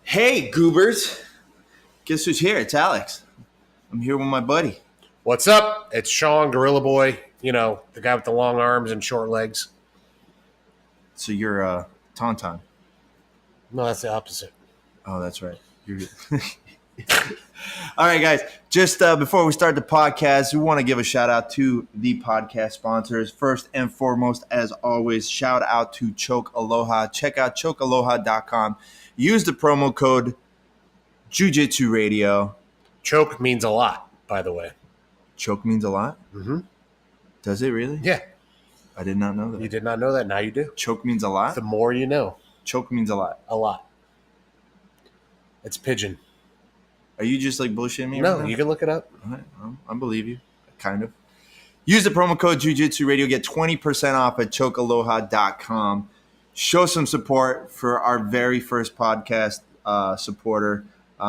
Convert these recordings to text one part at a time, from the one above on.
Hey, goobers. Guess who's here? It's Alex. I'm here with my buddy. What's up? It's Sean, Gorilla Boy. You know, the guy with the long arms and short legs. So you're Tauntaun. No, that's the opposite. Oh, that's right. You're All right, guys. Just before we start the podcast, we want to give a shout out to the podcast sponsors. First and foremost, as always, shout out to Choke Aloha. Check out chokealoha.com. Use the promo code Jiu-Jitsu Radio. Choke means a lot, by the way. Choke means a lot? Mm-hmm. Does it really? Yeah. I did not know that. You did not know that. Now you do. Choke means a lot? The more you know. Choke means a lot. A lot. It's pigeon. Are you just like bullshitting me? No, right now? you can look it up. All right, well, I believe you. Kind of. Use the promo code Jiu-Jitsu Radio. Get 20% off at chokealoha.com. Show some support for our very first podcast supporter.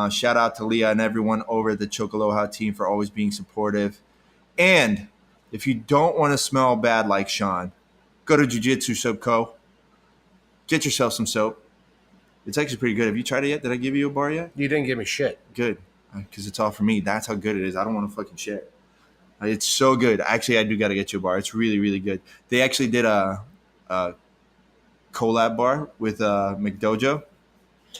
Shout out to Leah and everyone over at the Choke Aloha team for always being supportive. And if you don't want to smell bad like Sean, go to Jiu-Jitsu Soap Co. Get yourself some soap. It's actually pretty good. Have you tried it yet? Did I give you a bar yet? You didn't give me shit. Good. Because it's all for me. That's how good it is. I don't want to fucking share it. It's so good. Actually, I do got to get you a bar. It's really, really good. They actually did a collab bar with McDojo.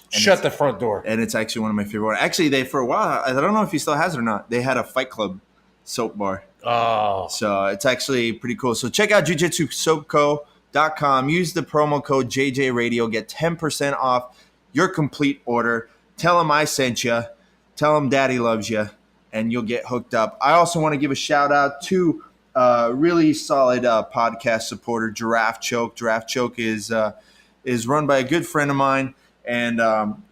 Shut the front door. And it's actually one of my favorite ones. Actually, they, for a while, I don't know if he still has it or not, they had a Fight Club soap bar. Oh. So it's actually pretty cool. So check out jujitsusoapco.com. Use the promo code JJRadio. Get 10% off your complete order. Tell them I sent you. Tell them Daddy loves you. And you'll get hooked up. I also want to give a shout out to really solid podcast supporter, Giraffe Choke. Giraffe Choke is run by a good friend of mine. And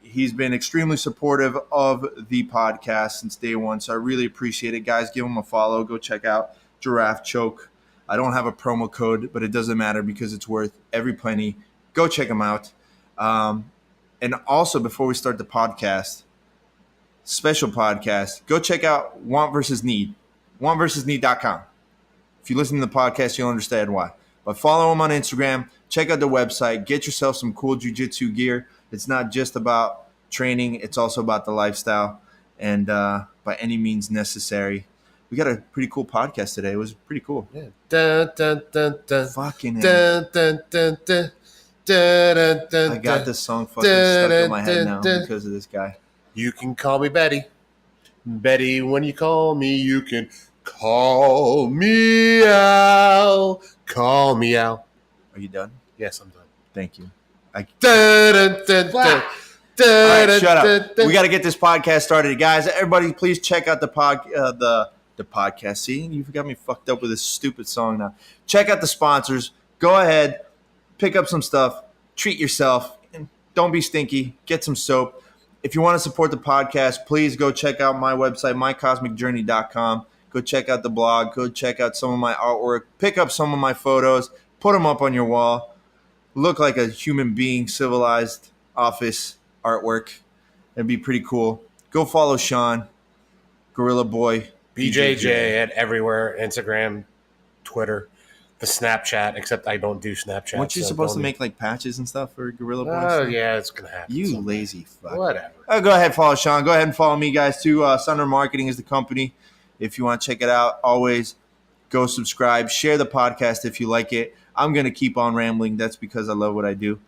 he's been extremely supportive of the podcast since day one. So I really appreciate it. Guys, give him a follow. Go check out Giraffe Choke. I don't have a promo code, but it doesn't matter because it's worth every penny. Go check him out. And also, before we start the podcast, special podcast, go check out Want vs. Need. WantVsNeed.com. If you listen to the podcast, you'll understand why. But follow him on Instagram. Check out the website. Get yourself some cool jiu-jitsu gear. It's not just about training. It's also about the lifestyle. And by any means necessary. We got a pretty cool podcast today. It was pretty cool. Yeah. Dun, dun, dun, dun. Fucking Dun, dun, dun, dun. Dun, dun, dun, I got this song fucking stuck in my head now because of this guy. You can call me Betty. Betty, when you call me, you can call me Al. Call me Al. Are you done? Yes, I'm done. Thank you. Dun, dun, dun, dun. All right, shut up. We got to get this podcast started, guys. Everybody, please check out the podcast. See, you got me fucked up with this stupid song now. Check out the sponsors. Go ahead, pick up some stuff, treat yourself, and don't be stinky. Get some soap. If you want to support the podcast, please go check out my website, mycosmicjourney.com. Go check out the blog. Go check out some of my artwork. Pick up some of my photos. Put them up on your wall. Look like a human being, civilized office artwork. It'd be pretty cool. Go follow Sean, Gorilla Boy, BJJ at everywhere, Instagram, Twitter, the Snapchat, except I don't do Snapchat. Weren't you supposed to make like patches and stuff for Gorilla Boy? Oh, yeah, it's going to happen. You someday. lazy fuck. Whatever. Go ahead, follow Sean. Go ahead and follow me, guys, too. Sunder Marketing is the company. If you want to check it out, always go subscribe. Share the podcast if you like it. I'm going to keep on rambling. That's because I love what I do.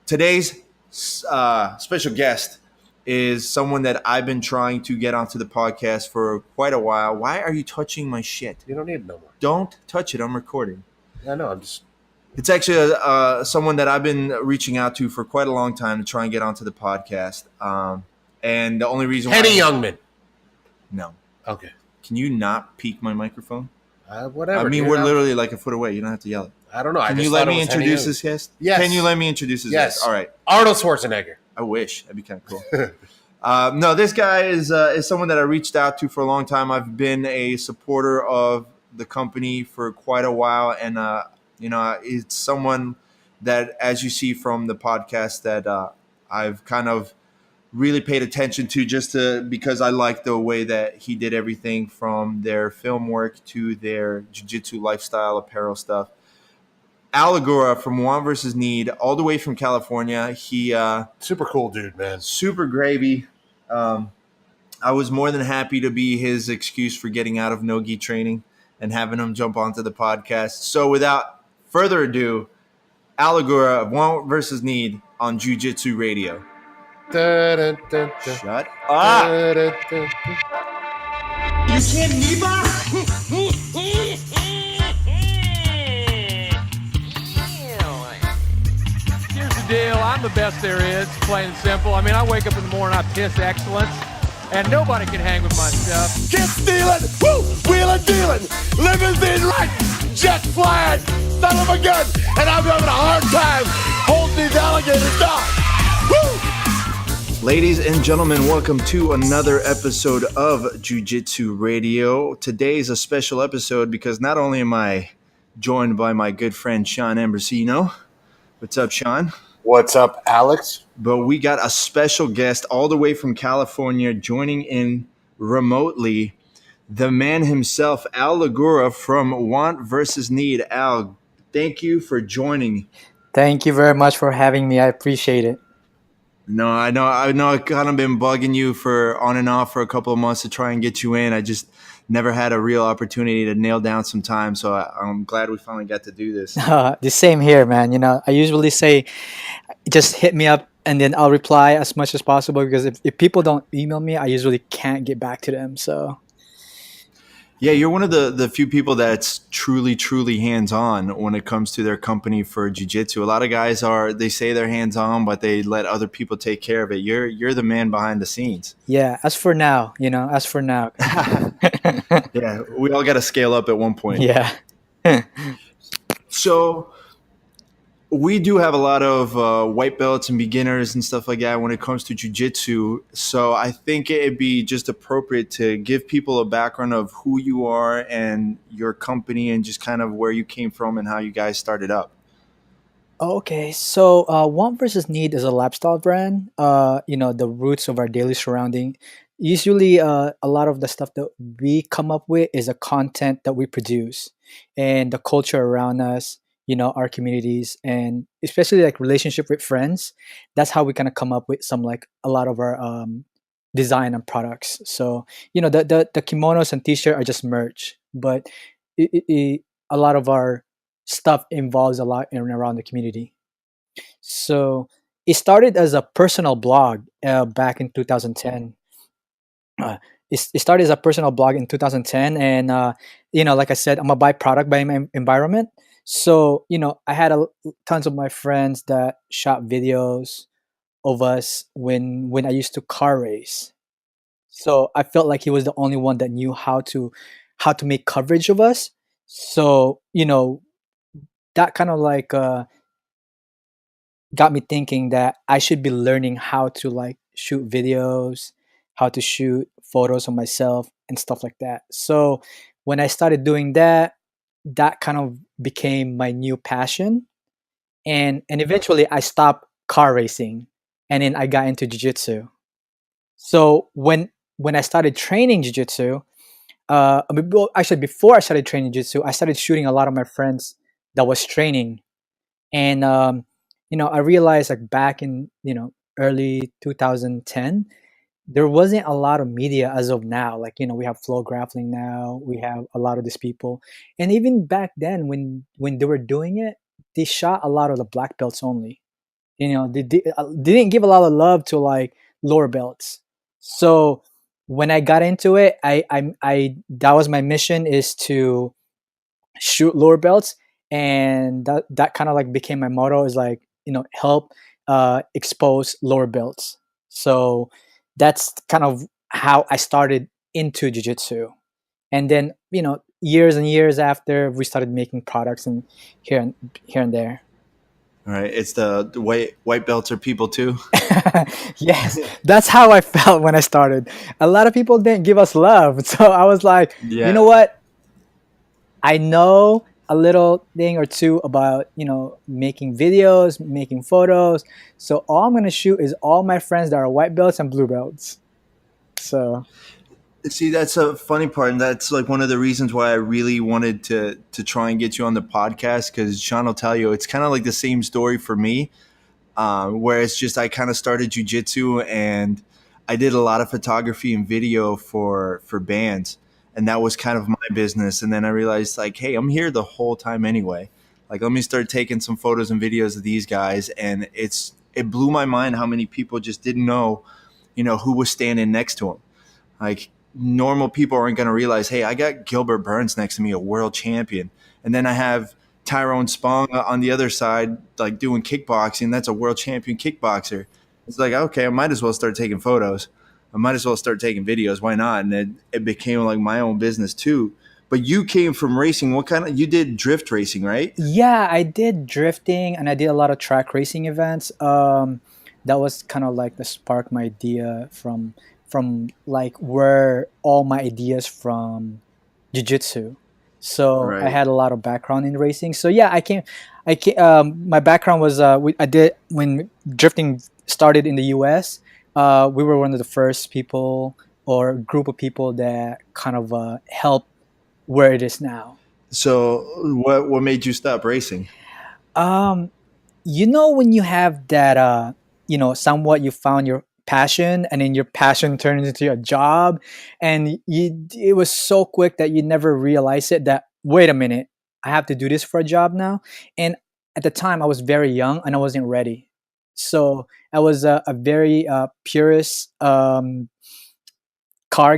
Today's special guest is someone that I've been trying to get onto the podcast for quite a while. Why are you touching my shit? You don't need it no more. Don't touch it. I'm recording. I know. I'm just. It's actually someone that I've been reaching out to for quite a long time to try and get onto the podcast. And the only reason Henny Youngman. No. Okay. Can you not peek my microphone? Whatever. I mean, dude. we're literally like a foot away. You don't have to yell it. I don't know. Can you let me introduce this guest? Yes. Can you let me introduce this guest? All right. Arnold Schwarzenegger. I wish. That'd be kind of cool. No, this guy is someone that I reached out to for a long time. I've been a supporter of the company for quite a while. And, it's someone that, as you see from the podcast, that I've kind of really paid attention to because I like the way that he did everything from their film work to their jiu-jitsu lifestyle apparel stuff. Al Lagura from Want versus Need, all the way from California. He Super cool dude, man. super gravy. Um, I was more than happy to be his excuse for getting out of no-gi training and having him jump onto the podcast. So without further ado, Al Lagura of Want versus Need on Jiu-Jitsu Radio. Da, da, da, da, Shut up. da, da, da. You kidding me, Bob? Here's the deal. I'm the best there is, plain and simple. I mean, I wake up in the morning, I piss excellence, and nobody can hang with my stuff. Get stealing, woo, wheeling, dealing, limousine right, jet flying, son of a gun, and I'm having a hard time holding these alligators down. Woo! Ladies and gentlemen, welcome to another episode of Jiu-Jitsu Radio. Today is a special episode because not only am I joined by my good friend Sean Ambrosino. What's up, Sean? What's up, Alex? But we got a special guest all the way from California joining in remotely, the man himself, Al Lagura from Want versus Need. Al, thank you for joining. Thank you very much for having me. I appreciate it. No, I know I've kind of been bugging you for on and off for a couple of months to try and get you in. I just never had a real opportunity to nail down some time, so I'm glad we finally got to do this. The same here, man. You know, I usually say, just hit me up and then I'll reply as much as possible because if people don't email me, I usually can't get back to them. So, Yeah, you're one of the few people that's truly hands-on when it comes to their company for jiu-jitsu. A lot of guys they say they're hands-on, but they let other people take care of it. You're the man behind the scenes. yeah, as for now. Yeah, we all got to scale up at one point. Yeah. So we do have a lot of white belts and beginners and stuff like that when it comes to jiu-jitsu. So I think it'd be just appropriate to give people a background of who you are and your company and just kind of where you came from and how you guys started up. Okay, so Want versus Need is a lifestyle brand. The roots of our daily surrounding. Usually, a lot of the stuff that we come up with is a content that we produce, and the culture around us. Our communities, and especially like relationship with friends. That's how we kind of come up with some like a lot of our design and products. So the kimonos and t-shirt are just merch, but a lot of our stuff involves a lot in and around the community. So it started as a personal blog back in 2010. It started as a personal blog in 2010, and like I said, I'm a byproduct by my environment. So I had tons of my friends that shot videos of us when I used to car race. So I felt like he was the only one that knew how to make coverage of us. So that kind of like got me thinking that I should be learning how to like shoot videos, how to shoot photos of myself and stuff like that. So when I started doing that, that kind of became my new passion. And eventually I stopped car racing and then I got into jiu-jitsu. So when I started training jiu-jitsu, actually before I started training jiu-jitsu, I started shooting a lot of my friends that was training. And I realized like back in early 2010, there wasn't a lot of media as of now. Like we have Flow Grappling now, we have a lot of these people, and even back then when they were doing it, they shot a lot of the black belts only. They didn't give a lot of love to like lower belts. So when I got into it, I that was my mission, is to shoot lower belts, and that kind of like became my motto, is like help expose lower belts. So that's kind of how I started into jiu-jitsu. And then years and years after, we started making products and here and there. All right, it's the white belts are people too. Yes, that's how I felt when I started. A lot of people didn't give us love, so I was like, Yeah. You know what? I know a little thing or two about making videos, making photos. So all I'm gonna shoot is all my friends that are white belts and blue belts. So See, that's a funny part, and that's like one of the reasons why I really wanted to try and get you on the podcast, because Sean will tell you it's kind of like the same story for me, where it's just I kind of started jujitsu and I did a lot of photography and video for bands, and that was kind of my business. And then I realized like, hey, I'm here the whole time anyway. Like, let me start taking some photos and videos of these guys, and it blew my mind how many people just didn't know, who was standing next to them. Like, normal people aren't going to realize, hey, I got Gilbert Burns next to me, a world champion. And then I have Tyrone Spong on the other side, like doing kickboxing. That's a world champion kickboxer. It's like, okay, I might as well start taking photos. I might as well start taking videos. Why not? And it became like my own business too. But you came from racing. You did drift racing, right? Yeah, I did drifting and I did a lot of track racing events. That was kind of like the spark my idea from like where all my ideas from jiu-jitsu. So I Right. had a lot of background in racing. So yeah, my background was I did when drifting started in the US. We were one of the first people or group of people that kind of helped where it is now. So what made you stop racing? Um, when you have that somewhat you found your passion and then your passion turns into a job, and it was so quick that you never realize it, that wait a minute, I have to do this for a job now. And at the time I was very young and I wasn't ready, so I was a very purist car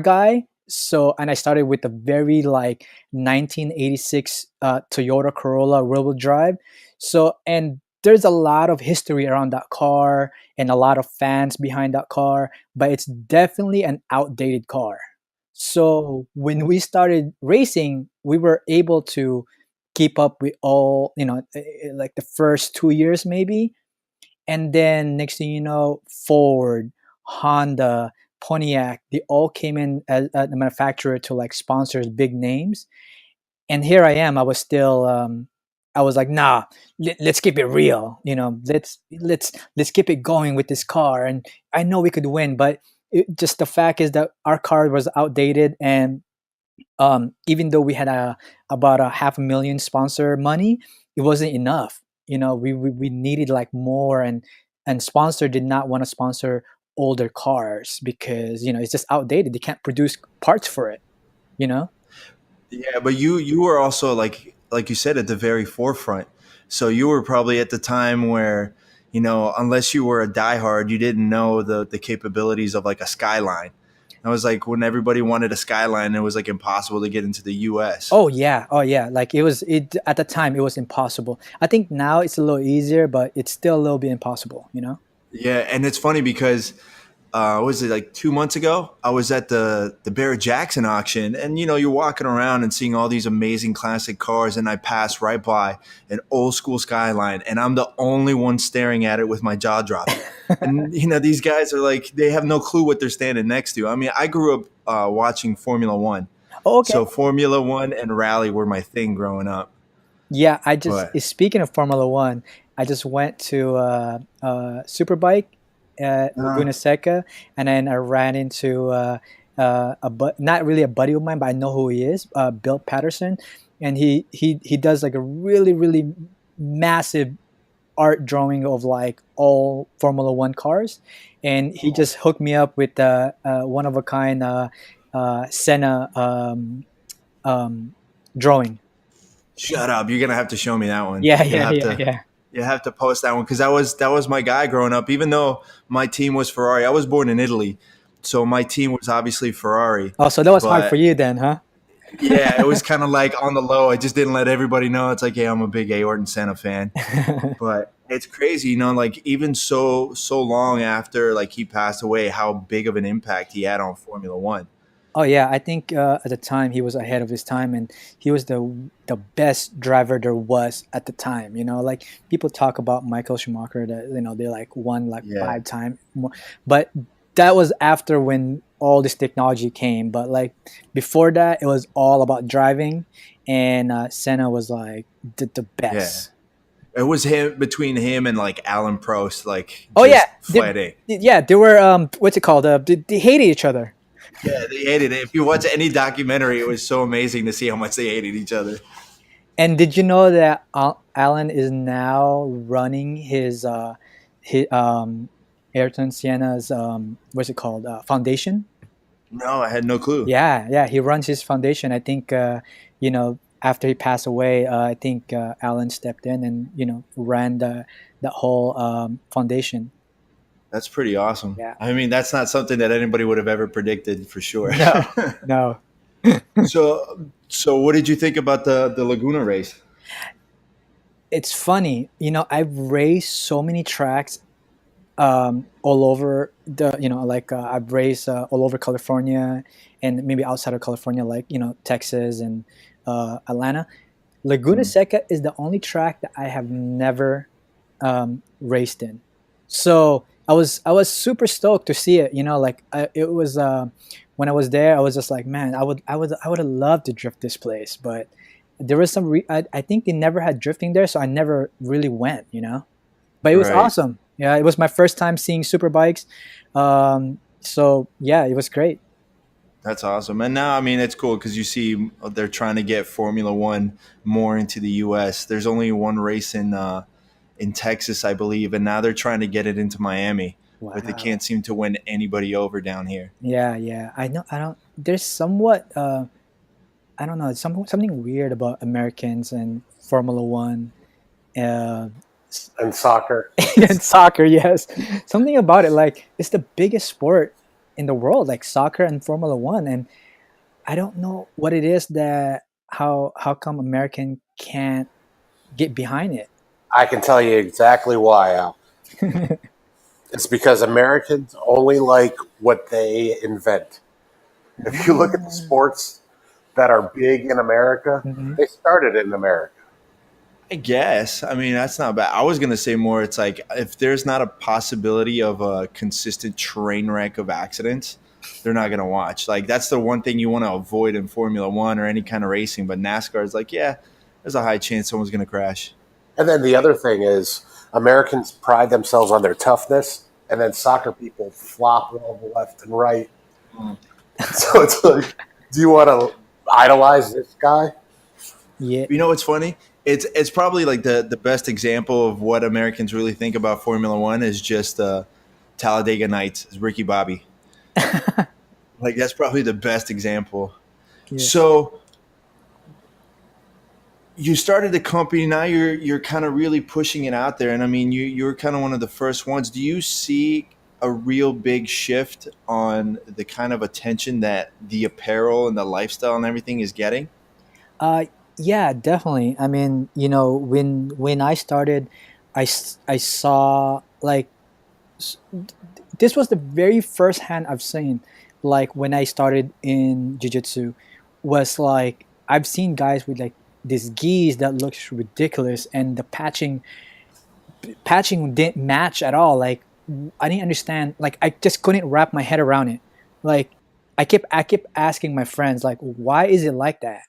guy. So, and I started with a very like 1986 Toyota Corolla rear-wheel drive. So, and there's a lot of history around that car and a lot of fans behind that car, but it's definitely an outdated car. So, when we started racing, we were able to keep up with all, like the first 2 years maybe, and then next thing you know, Ford, Honda, Pontiac, they all came in as the manufacturer to like sponsors big names. And here I am. I was still, I was like, nah, let's keep it real. Let's keep it going with this car. And I know we could win, but just the fact is that our car was outdated, and even though we had about a half a million sponsor money, it wasn't enough. We needed like more, and sponsor did not want to sponsor older cars because it's just outdated. They can't produce parts for it. You know? Yeah, but you were also like you said, at the very forefront. So you were probably at the time where, unless you were a diehard, you didn't know the capabilities of like a Skyline. That was like when everybody wanted a Skyline, it was like impossible to get into the US. Oh yeah. Like it at the time it was impossible. I think now it's a little easier, but it's still a little bit impossible. Yeah, and it's funny because what was it, like 2 months ago? I was at the Barrett Jackson auction, and you're walking around and seeing all these amazing classic cars, and I pass right by an old school Skyline, and I'm the only one staring at it with my jaw dropped. And these guys are like, they have no clue what they're standing next to. I mean, I grew up watching Formula One, Oh, okay. so Formula One and rally were my thing growing up. Yeah, But speaking of Formula One, I just went to Superbike at uh, Laguna Seca, and then I ran into not really a buddy of mine, but I know who he is, Bill Patterson, and he does like a really really massive art drawing of like all Formula One cars, and he just hooked me up with one of a kind Senna drawing. shut up, you're gonna have to show me that one. Yeah, You'll yeah, have yeah, to. yeah. You have to post that one, because that was my guy growing up. Even though my team was Ferrari, I was born in Italy, so my team was obviously Ferrari. Oh, so that was hard for But you then, huh? yeah, it was kind of like on the low. I just didn't let everybody know. It's like, yeah, I'm a big Aorton Senna fan. But it's crazy, like even so long after like he passed away, how big of an impact he had on Formula One. Oh yeah, I think at the time he was ahead of his time, and he was the best driver there was at the time. Like people talk about Michael Schumacher, that they like won like Yeah. 5 times more, but that was after when all this technology came. But like before that, it was all about driving, and Senna was like the Yeah. best. It was him, between him and like Alan Prost, like Oh just yeah, flat A. they were what's it called? They hated each other. Yeah, they hated it. If you watch any documentary, it was so amazing to see how much they hated each other. And did you know that Alan is now running his Ayrton Senna's what's it called, foundation? No, I had no clue. Yeah, yeah, he runs his foundation. I think after he passed away, I think Alan stepped in and ran that whole foundation. That's pretty awesome. Yeah. I mean, that's not something that anybody would have ever predicted for sure. No, no. So what did you think about the Laguna race? It's funny, I've raced so many tracks all over I've raced all over California and maybe outside of California, like Texas and Atlanta. Laguna Seca is the only track that I have never raced in. So I was super stoked to see it. It was when I was there, I was just like, man, I would have loved to drift this place, but there was I think they never had drifting there, so I never really went. But it was Right. awesome. Yeah, it was my first time seeing super bikes. So yeah, it was great. That's awesome. And now, I mean, it's cool because you see they're trying to get Formula One more into the U.S. There's only one race in Texas, I believe, and now they're trying to get it into Miami, but they Wow. can't seem to win anybody over down here. Yeah, yeah. I know. I don't. There's somewhat. I don't know. It's something weird about Americans and Formula One, uh, And soccer. and soccer. Yes, something about it. Like it's the biggest sport in the world, like soccer and Formula One, and I don't know what it is that how come American can't get behind it. I can tell you exactly why, Al. It's because Americans only like what they invent. If you look at the sports that are big in America, Mhm. they started in America. I guess. I mean, that's not bad. I was gonna say more. It's like if there's not a possibility of a consistent train wreck of accidents, they're not gonna watch. Like that's the one thing you want to avoid in Formula One or any kind of racing. But NASCAR is like, yeah, there's a high chance someone's gonna crash. And then the other thing is Americans pride themselves on their toughness, and then soccer people flop all the left and right. So it's like, do you want to idolize this guy? Yeah, You know what's funny? It's probably like the best example of what Americans really think about Formula One is just Talladega Nights, is Ricky Bobby. Like that's probably the best example. yeah. So you started the company. Now you're kind of really pushing it out there, and I mean you're kind of one of the first ones. Do you see a real big shift on the kind of attention that the apparel and the lifestyle and everything is getting? Uh, yeah, definitely. I mean, when I started, I saw like s- this was the very first hand I've seen. Like when I started in jiu-jitsu, was like I've seen guys with like these gis that looks ridiculous, and the patching didn't match at all. Like I didn't understand. Like I just couldn't wrap my head around it. Like I kept asking my friends, like, why is it like that?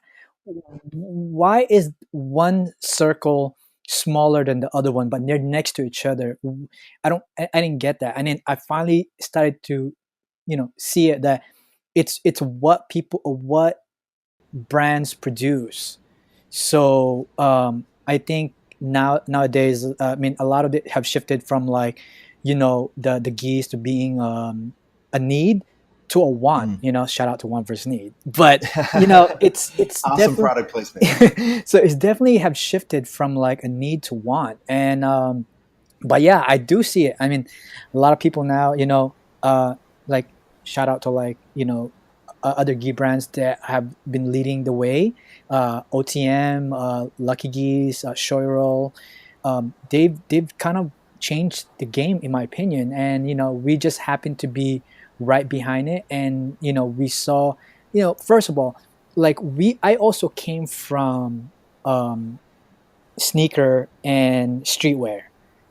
Why is one circle smaller than the other one, but they're next to each other? I didn't get that, and then I finally started to, see it that it's what brands produce. So I think nowadays, I mean, a lot of it have shifted from like, the geese to being a need to a want. Shout out to Want versus Need, but it's Awesome definitely product placement. so it's definitely have shifted from like a need to want, and but yeah, I do see it. I mean, a lot of people now, like shout out to like other gi brands that have been leading the way, OTM, Lucky Geese, Shoyroll. They've kind of changed the game, in my opinion, and we just happen to be right behind it, and we saw, first of all, like I also came from sneaker and streetwear,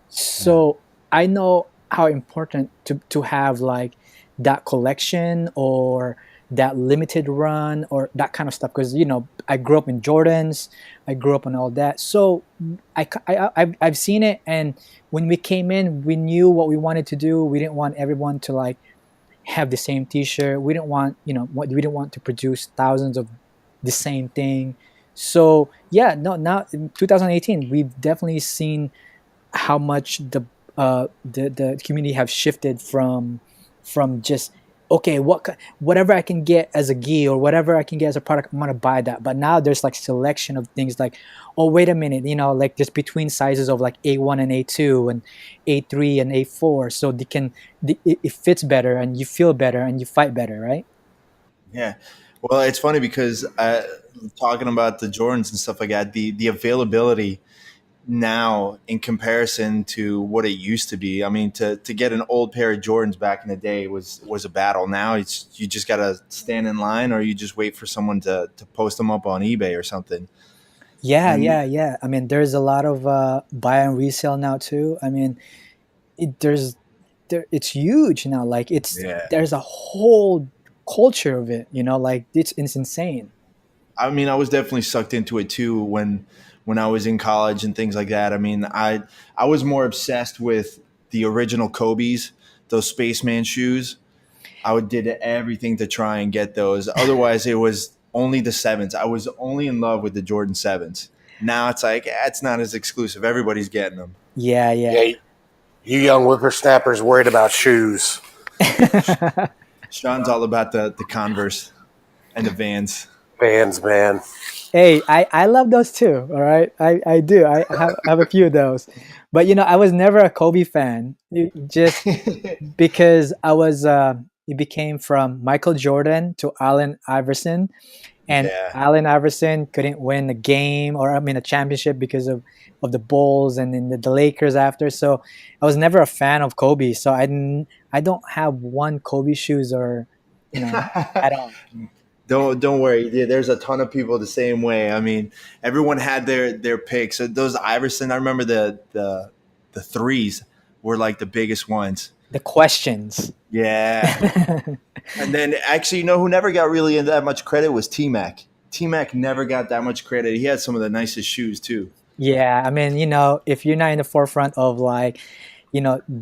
so I know how important to have like that collection or that limited run or that kind of stuff, because I grew up in Jordans, I grew up on all that, so I've seen it, and when we came in, we knew what we wanted to do. We didn't want everyone to like have the same T-shirt. We didn't want, we didn't want to produce thousands of the same thing. So yeah, no, now in 2018, we've definitely seen how much the community have shifted from just, okay, whatever I can get as a gi or whatever I can get as a product, I'm gonna buy that. But now there's like selection of things like, oh wait a minute, like just between sizes of like A1 and A2 and A3 and A4, so it fits better and you feel better and you fight better, right? Yeah. Well, it's funny because talking about the Jordans and stuff like that, the availability now in comparison to what it used to be. I mean, to get an old pair of Jordans back in the day was a battle. Now it's you just gotta stand in line, or you just wait for someone to post them up on eBay or something. Yeah, And yeah, yeah. I mean, there's a lot of buy and resale now too. I mean, it's huge now. Like yeah, there's a whole culture of it. Like it's insane. I mean, I was definitely sucked into it too when I was in college and things like that. I mean, I was more obsessed with the original Kobe's, those spaceman shoes. I would did everything to try and get those. Otherwise, it was only the sevens. I was only in love with the Jordan sevens. Now it's like it's not as exclusive. Everybody's getting them. Yeah, yeah. Yeah, you young whippersnappers worried about shoes. Sean's all about the Converse and the Vans. Fans, man. Hey, I love those too. All right, I do. I have a few of those, but I was never a Kobe fan. Just because it became from Michael Jordan to Allen Iverson, and Yeah. Allen Iverson couldn't win a game, or I mean a championship, because of the Bulls and then the Lakers after. So I was never a fan of Kobe. So I don't have one Kobe shoes or at all. Don't worry. Yeah, there's a ton of people the same way. I mean, everyone had their picks. So those Iverson, I remember the threes were like the biggest ones. The questions. Yeah. And then actually, who never got really into that much credit was T-Mac. T-Mac never got that much credit. He had some of the nicest shoes too. Yeah, I mean, if you're not in the forefront of like,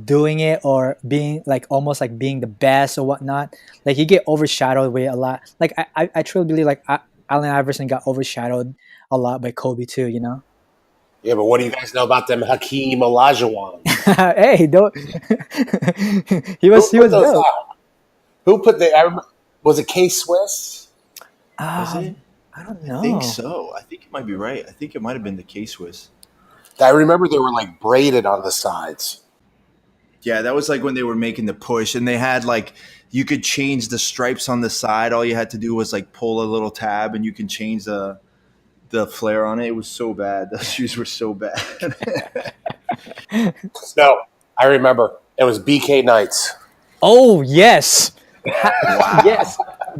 doing it or being like almost like being the best or whatnot, like you get overshadowed with a lot. Like I truly believe like Allen Iverson got overshadowed a lot by Kobe too. Yeah, but what do you guys know about them Hakeem Olajuwon? Hey, don't. he was Who put those dope. out? Who put the? Was it K Swiss? Was it? I don't know. I think so. I think it might be right. I think it might have been the K-Swiss. I remember they were like braided on the sides. Yeah, that was like when they were making the push, and they had like you could change the stripes on the side. All you had to do was like pull a little tab, and you can change the flare on it. It was so bad. Those shoes were so bad. No, I remember it was BK Knights. Oh yes. Wow.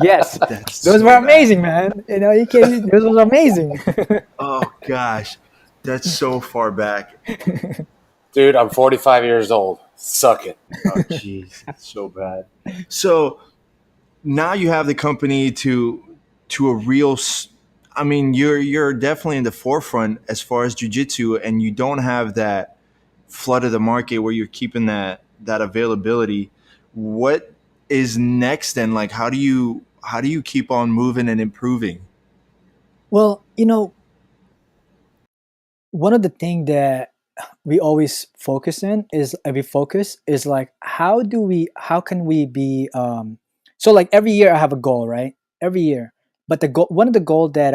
Yes. That's Those so were bad. amazing, man. You can't. Those were amazing. Oh gosh, that's so far back. Dude, I'm 45 years old. Suck it. Oh jeez, it's so bad. So now you have the company to a real. I mean, you're definitely in the forefront as far as jiu-jitsu, and you don't have that flood of the market where you're keeping that availability. What is next, and like how do you keep on moving and improving? Well, one of the things that we always focus is like how can we be so like every year I have a goal, right? Every year. But one of the goal that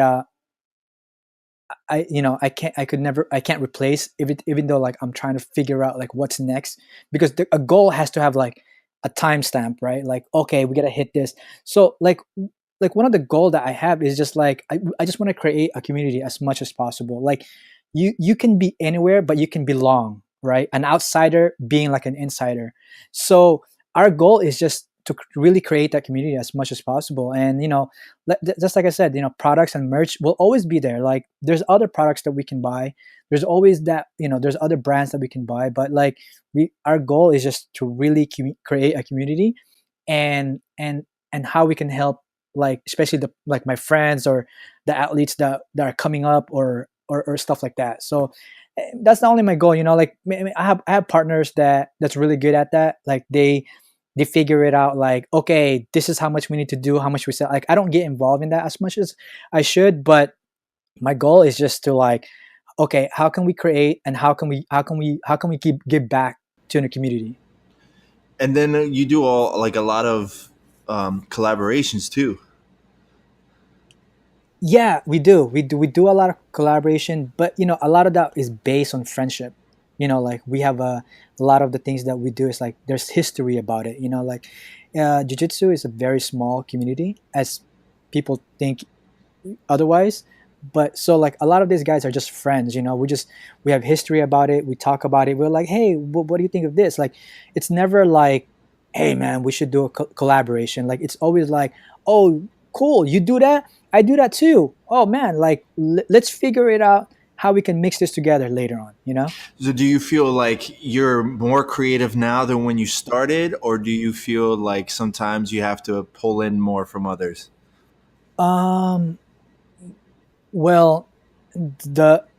I can't replace, even though like I'm trying to figure out like what's next, because a goal has to have like a timestamp, right? Like, okay, we gotta hit this. So like one of the goal that I have is just like I just want to create a community as much as possible. Like you can be anywhere, but you can belong, right? An outsider being like an insider. So our goal is just to really create that community as much as possible. And just like I said, products and merch will always be there. Like there's other products that we can buy. There's always that, there's other brands that we can buy. But like our goal is just to really create a community, and how we can help, like especially like my friends or the athletes that are coming up or stuff like that. So that's not only my goal. Like I have partners that's really good at that. Like they they figure it out, like, okay, this is how much we need to do, how much we sell. Like, I don't get involved in that as much as I should, but my goal is just to like, okay, how can we create, and how can we keep give back to the community. And then you do all like a lot of collaborations too. Yeah, we do a lot of collaboration, but a lot of that is based on friendship. Like, we have a lot of the things that we do is like there's history about it. Like, jiu-jitsu is a very small community, as people think otherwise. But so, like, a lot of these guys are just friends. We have history about it, we talk about it, we're like, hey, what do you think of this? Like, it's never like, hey man, we should do a collaboration. Like, it's always like, oh, cool, you do that, I do that too. Oh man, like, let's figure it out how we can mix this together later on. So do you feel like you're more creative now than when you started, or do you feel like sometimes you have to pull in more from others? um well,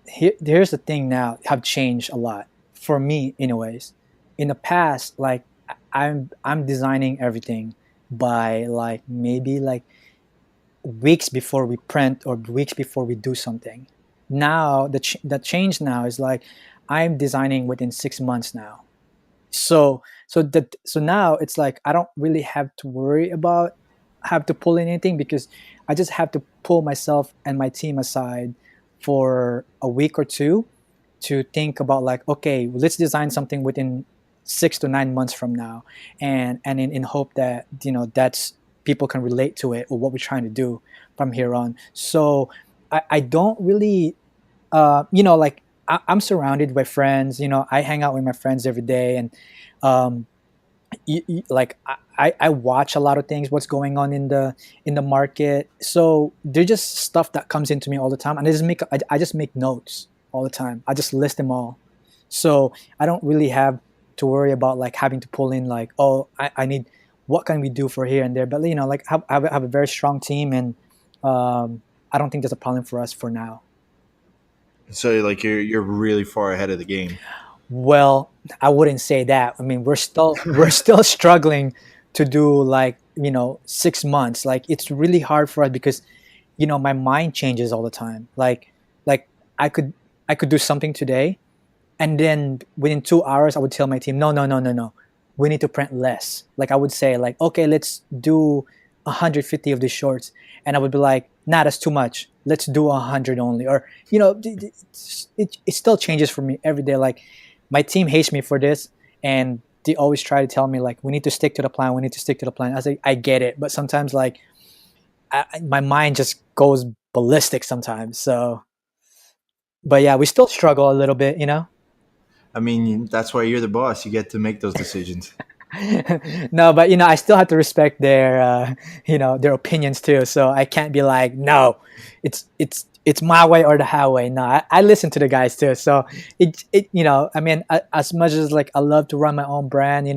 here's the thing, now have changed a lot for me, anyways. In the past, like, I'm designing everything by like maybe like weeks before we print or weeks before we do something. Now the change now is like, I'm designing within 6 months now. So now it's like, I don't really have to worry about have to pull in anything, because I just have to pull myself and my team aside for a week or two to think about, like, okay, let's design something within 6 to 9 months from now, and in hope that that's people can relate to it, or what we're trying to do from here on. So I don't really like, I'm surrounded by friends. I hang out with my friends every day, and um, like, I watch a lot of things, what's going on in the market. So there's just stuff that comes into me all the time, and I just make notes all the time. I just list them all. So I don't really have to worry about like having to pull in, like, oh, I need, what can we do for here and there. But like, have a very strong team, and I don't think there's a problem for us for now. So like you're really far ahead of the game. Well, I wouldn't say that. I mean, we're still struggling to do like 6 months. Like, it's really hard for us because my mind changes all the time. Like I could I could do something today, and then within 2 hours I would tell my team, no, no, no, no, no, we need to print less. Like, I would say, like, okay, let's do 150 of these shorts, and I would be like, nah, that's too much, let's do 100 only. Or it still changes for me every day. Like, my team hates me for this, and they always try to tell me, like, we need to stick to the plan, we need to stick to the plan. I say, I get it, but sometimes, like, my mind just goes ballistic sometimes. So, but yeah, we still struggle a little bit. I mean, that's why you're the boss. You get to make those decisions. No, but I still have to respect their opinions too. So I can't be like, no, it's my way or the highway. No, I listen to the guys too. So I mean, as much as, like, I love to run my own brand,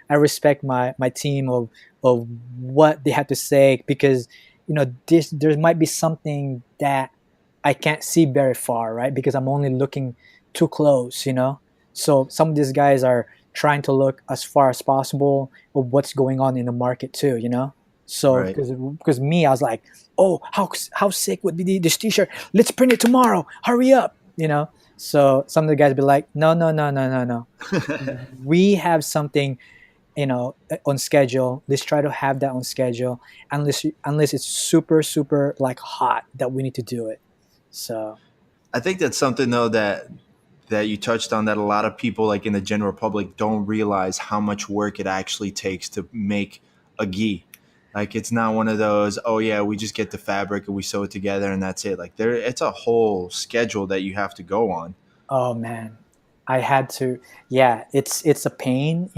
I respect my team of what they have to say, because there might be something that I can't see very far, right? Because I'm only looking too close. So some of these guys are trying to look as far as possible of what's going on in the market too. So Right. because me, I was like, oh, how sick would be this T-shirt? Let's print it tomorrow. Hurry up. So some of the guys be like, no, no, no, no, no, no. We have something, on schedule. Let's try to have that on schedule, unless it's super, super, like, hot that we need to do it. So I think that's something though that you touched on, that a lot of people, like in the general public, don't realize how much work it actually takes to make a gi. Like, it's not one of those, oh yeah, we just get the fabric and we sew it together and that's it. Like, it's a whole schedule that you have to go on. oh man, I had to. Yeah, it's a pain.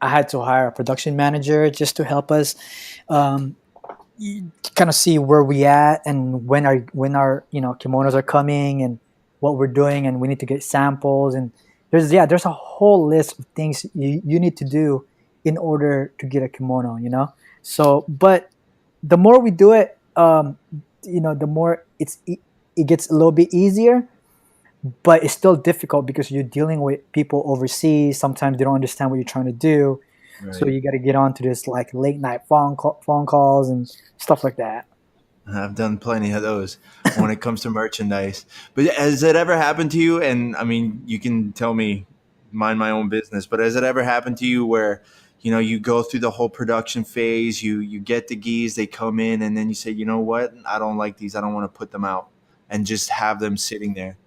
I had to hire a production manager just to help us kind of see where we at, and when our kimonos are coming, and what we're doing, and we need to get samples. And there's a whole list of things you need to do in order to get a kimono. So, but the more we do it, the more it gets a little bit easier. but it's still difficult because you're dealing with people overseas. Sometimes they don't understand what you're trying to do. So Right. you got to get onto this like late night phone calls and stuff like that. I've done plenty of those when it comes to merchandise. But has it ever happened to you? And I mean, you can tell me, mind my own business. But has it ever happened to you where, you go through the whole production phase, you get the geese, they come in, and then you say, you know what, I don't like these, I don't want to put them out, and just have them sitting there.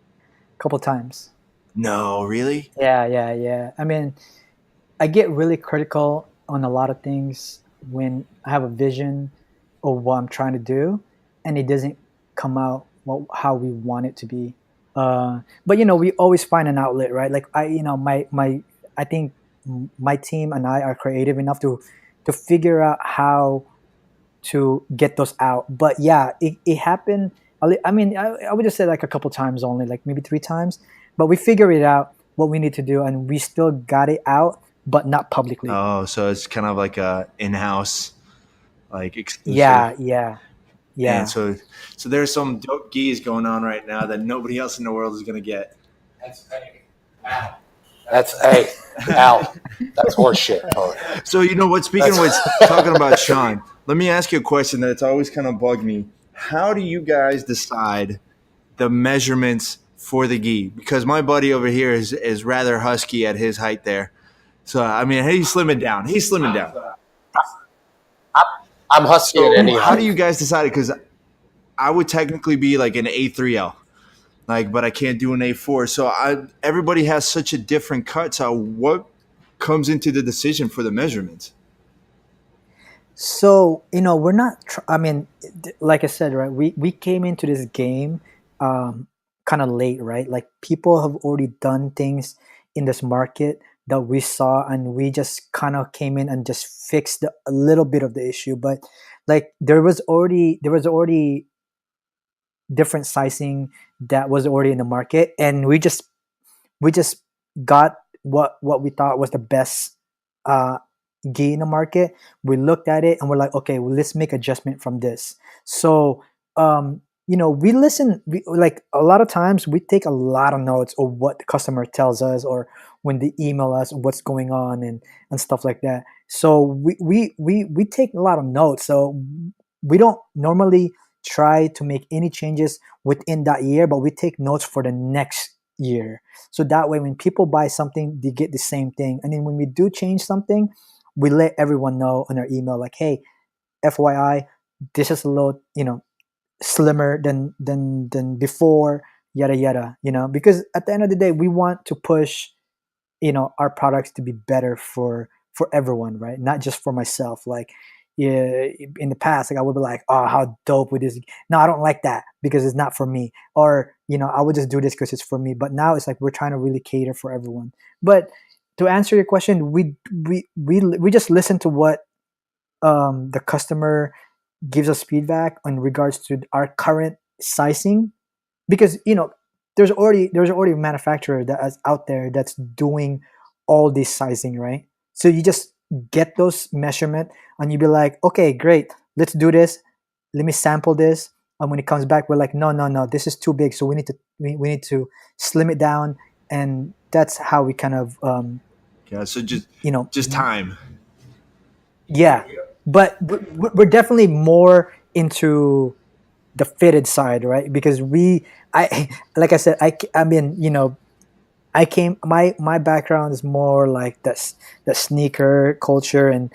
A couple times. No, really? Yeah. I mean, I get really critical on a lot of things when I have a vision of what I'm trying to do, and it doesn't come out how we want it to be. But we always find an outlet, right? Like I think my team and I are creative enough to figure out how to get those out. But yeah, it happened. I mean, I would just say like a couple times only, like maybe 3 times. But we figure it out what we need to do, and we still got it out, but not publicly. Oh, so it's kind of like a in-house, like exclusive. Yeah. And so there's some dope geese going on right now that nobody else in the world is gonna get. That's hey, Al. That's horseshit. Tony. So you know what? Speaking of which, talking about Sean, let me ask you a question that's always kind of bugged me. How do you guys decide the measurements for the gi? Because my buddy over here is rather husky at his height there. So I mean, he's slimming down. He's slimming down. I'm husky So at any how height. do you guys decide it? Because I would technically be like an A3L, like, but I can't do an A4. So everybody has such a different cut. So what comes into the decision for the measurements? So we're not. I mean, like I said, right? We came into this game kind of late, right? Like people have already done things in this market that we saw, and we just kind of came in and just fixed a little bit of the issue. But like there was already different sizing that was already in the market, and we just got what we thought was the best uh gi in the market. We looked at it and we're like, okay, well, let's make adjustment from this. So we listen. Like a lot of times we take a lot of notes of what the customer tells us, or when they email us what's going on and stuff like that. So we take a lot of notes. So we don't normally try to make any changes within that year, but we take notes for the next year. So that way, when people buy something, they get the same thing. And then when we do change something, we let everyone know on our email, like, hey, FYI, this is a little, slimmer than before, yada yada. Because at the end of the day, we want to push, our products to be better for everyone, right? Not just for myself. Like, yeah, in the past, like I would be like, oh, how dope with this. No, I don't like that because it's not for me. Or, I would just do this because it's for me. But now it's like we're trying to really cater for everyone. But to answer your question, we just listen to what the customer gives us feedback in regards to our current sizing, because there's already a manufacturer that is out there that's doing all this sizing, right? So you just get those measurement and you be like, okay, great, let's do this, let me sample this, and when it comes back we're like, no, this is too big, so we need to slim it down. And that's how we kind of Yeah, so you know just time. yeah, but we're definitely more into the fitted side, right? Because I like I said, I mean, I came, my background is more like the sneaker culture and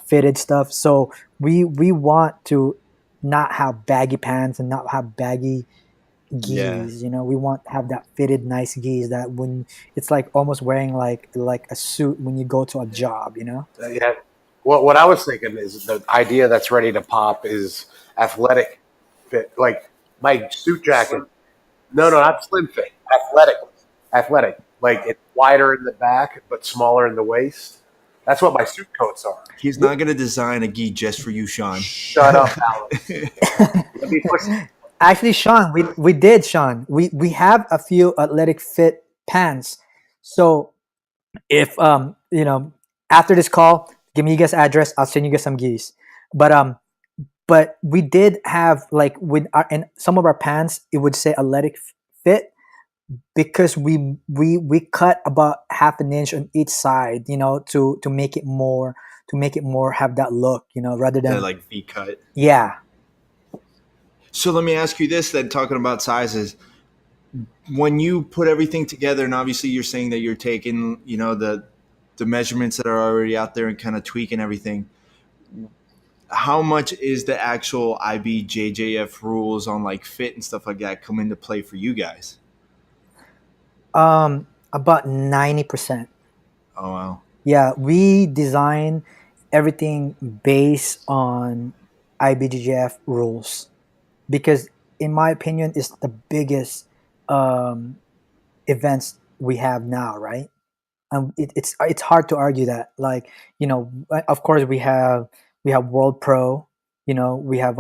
fitted stuff. So we want to not have baggy pants and not have baggy Yeah. gis. We want to have that fitted nice gis that when it's like almost wearing like a suit when you go to a job. Yeah. What I was thinking is the idea that's ready to pop is athletic fit, like my suit jacket. No, not slim fit. Athletic. Like it's wider in the back but smaller in the waist. That's what my suit coats are. He's not going to design a gi just for you, Sean. Shut up, Alex. Let me push. Actually, Sean, we did, Sean. We have a few athletic fit pants. So if after this call, give me you guys address. I'll send you guys some gis. But we did have like with our and some of our pants, it would say athletic fit, because we cut about half an inch on each side, to make it more, have that look, rather The than, like V cut. yeah. So let me ask you this then, talking about sizes. When you put everything together, and obviously you're saying that you're taking, the measurements that are already out there and kind of tweaking everything. How much is the actual IBJJF rules on like fit and stuff like that come into play for you guys? About 90%. Oh wow. Yeah, we design everything based on IBJJF rules, because in my opinion it's the biggest um events we have now, right? It's hard to argue that, like, of course we have World Pro, we have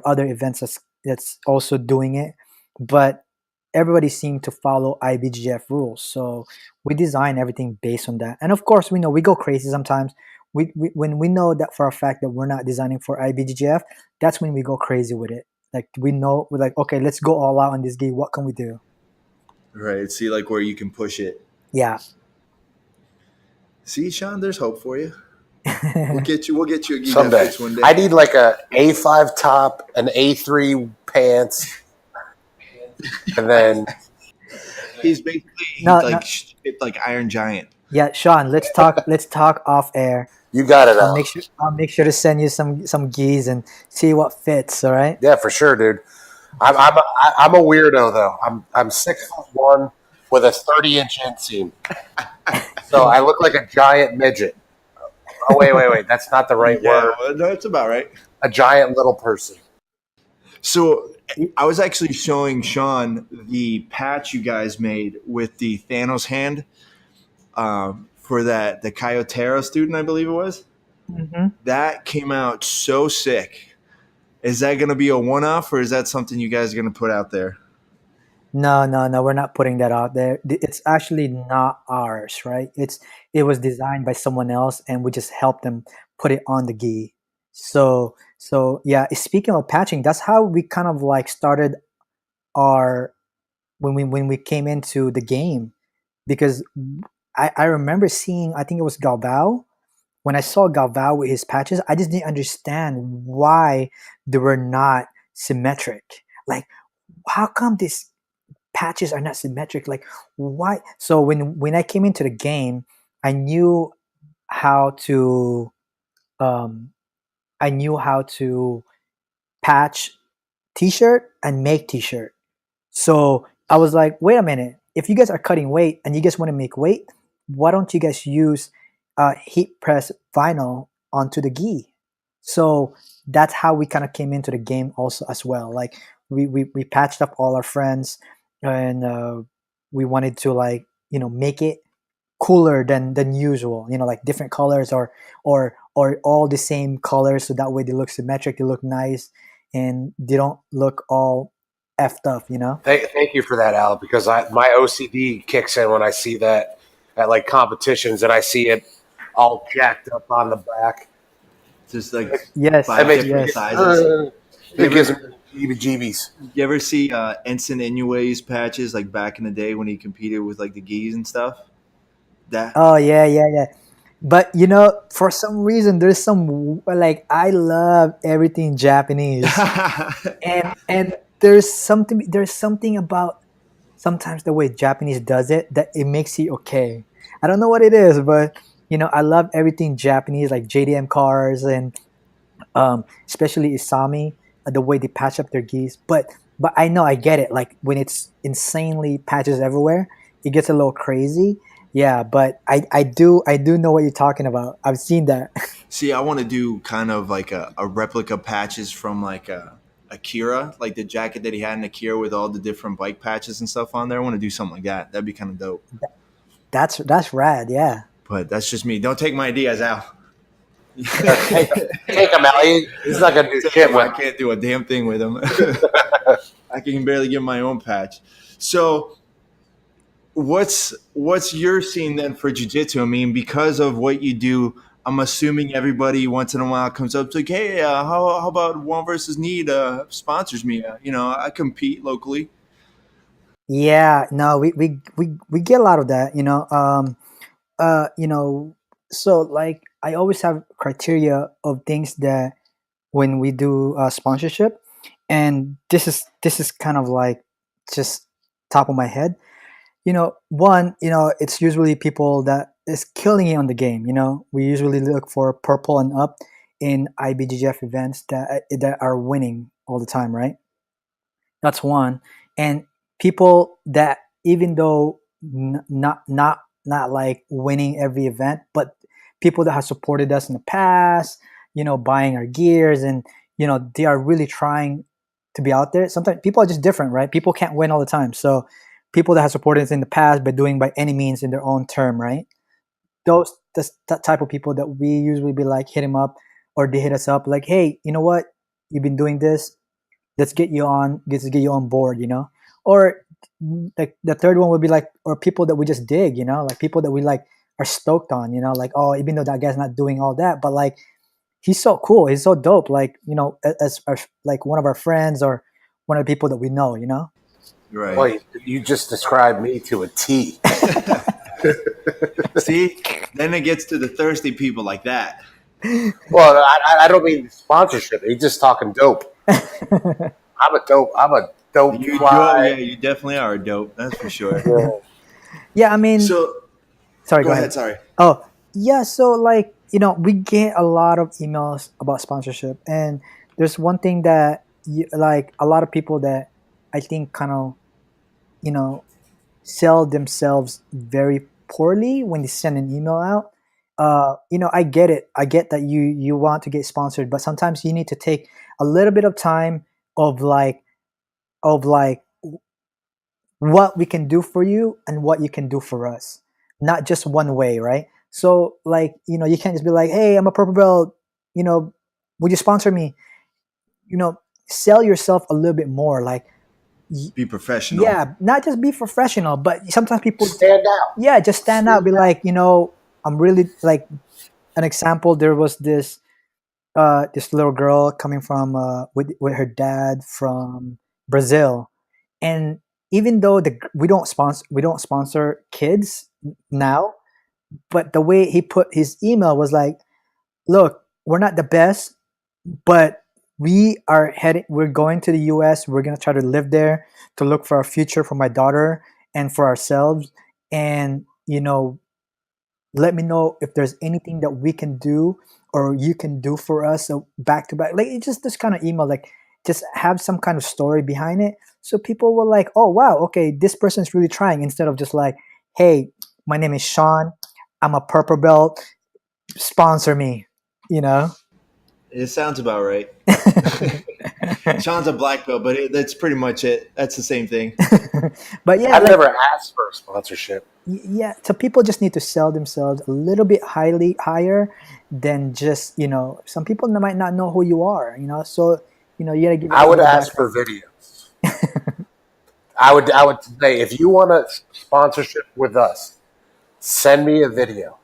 other events that's also doing it, but everybody seemed to follow IBGF rules. So we design everything based on that, and of course we know we go crazy sometimes. When we know that for a fact that we're not designing for IBGF, that's when we go crazy with it. Like, we're like, okay, let's go all out on this gi. What can we do? Right. See like where you can push it. Yeah. See, Sean, there's hope for you. We'll get you a gi that Someday. fits one day. I need like a A5 top, an A3 pants, and then He's basically No, like Iron Giant. yeah, Sean, let's talk. Let's talk off air. you got it. I'll make sure to send you some gis and see what fits. All right. Yeah, for sure, dude. I'm a weirdo though. I'm 6'1" with a 30-inch inseam, so I look like a giant midget. Oh wait, that's not the right word. well, no, it's about right. A giant little person. So I was actually showing Sean the patch you guys made with the Thanos hand for the Coyotero student, I believe it was. Mm-hmm. That came out so sick. Is that going to be a one-off, or is that something you guys are going to put out there? No, we're not putting that out there. It's actually not ours, right? It was designed by someone else, and we just helped them put it on the gi. So yeah. Speaking of patching, that's how we kind of like started our when we came into the game, because I remember seeing, I think it was Galvao. When I saw Galvao with his patches, I just didn't understand why they were not symmetric. Like, how come these patches are not symmetric? Like, why? So when I came into the game, I knew how to um, patch t-shirt and make t-shirt. So I was like, wait a minute. If you guys are cutting weight and you guys want to make weight, why don't you guys use heat press vinyl onto the gi? So that's how we kind of came into the game also as well. Like, we patched up all our friends, and we wanted to, like, make it cooler than usual. Like different colors, or all the same colors, so that way they look symmetric, they look nice, and they don't look all effed up. Thank you for that, Al, because my OCD kicks in when I see that at like competitions and I see it all jacked up on the back. Just like Yes, five makes different yes. sizes. It gives me heebie-jeebies. You ever see Ensign Inouye's patches like back in the day when he competed with like the gis and stuff? That Oh yeah. But for some reason, there's some, like, I love everything Japanese, and there's something about sometimes the way Japanese does it that it makes it okay. I don't know what it is, but I love everything Japanese, like JDM cars, and especially Isami, the way they patch up their gis. But I know, I get it. Like, when it's insanely patches everywhere, it gets a little crazy. Yeah, but I do know what you're talking about. I've seen that. See, I want to do kind of like a replica patches from like Akira, like the jacket that he had in Akira with all the different bike patches and stuff on there. I want to do something like that. That'd be kind of dope. That's rad. Yeah. But that's just me. Don't take my ideas, Al. Take him out. He's not gonna do shit I with. can't do a damn thing with him. I can barely get my own patch. So what's your scene then for jiu-jitsu? I mean, because of what you do, I'm assuming everybody once in a while comes up to like, hey, how about One versus Need sponsors me? I compete locally. Yeah, no, we get a lot of that, you know, so like I always have criteria of things that when we do sponsorship, and this is kind of like just top of my head. One, it's usually people that is killing it on the game. We usually look for purple and up in IBJJF events that are winning all the time, right? That's one. And people that, even though not like winning every event, but people that have supported us in the past, buying our gears, and they are really trying to be out there. Sometimes people are just different, right? People can't win all the time. So people that have supported us in the past by doing by any means in their own term, right? That's that type of people that we usually be like, hit him up, or they hit us up like, hey, you know what? You've been doing this, let's get you on board, or like the third one would be like, or people that we just dig, like people that we like are stoked on, like, oh, even though that guy's not doing all that, but like he's so cool, he's so dope, like, as like one of our friends, or one of the people that we know. Right. Boy, you just described me to a T. See, then it gets to the thirsty people like that. Well, I don't mean sponsorship. He's just talking dope. I'm a dope You fly. yeah, you definitely are dope. That's for sure. Yeah. Yeah, I mean, So sorry, go ahead. Sorry. Oh, yeah. So, like, we get a lot of emails about sponsorship, and there's one thing that, like, a lot of people that I think kind of, sell themselves very poorly when they send an email out. I get it. I get that you want to get sponsored, but sometimes you need to take a little bit of time of like what we can do for you and what you can do for us, not just one way, right? So, like, you can't just be like, hey, I'm a purple belt, would you sponsor me? Sell yourself a little bit more, like, Be professional. yeah, not just be professional, but sometimes people, Stand out. yeah, just stand out, be like, I'm really like, an example, there was this little girl coming from with her dad from Brazil, and even though we don't sponsor kids now, but the way he put his email was like, look, we're not the best, but we're going to the US, we're going to try to live there to look for a future for my daughter and for ourselves, and let me know if there's anything that we can do or you can do for us. So back to back, like, it's just this kind of email, like, just have some kind of story behind it, so people will like, oh wow, okay, this person's really trying, instead of just like, hey, my name is Sean, I'm a purple belt, sponsor me, you know. It sounds about right. Sean's a black belt, but that's pretty much it. That's the same thing. But yeah, I've like, never asked for a sponsorship. yeah, so people just need to sell themselves a little bit higher than just, some people might not know who you are, so you gotta give it I a would little ask background. for videos. I would say, if you want a sponsorship with us, send me a video,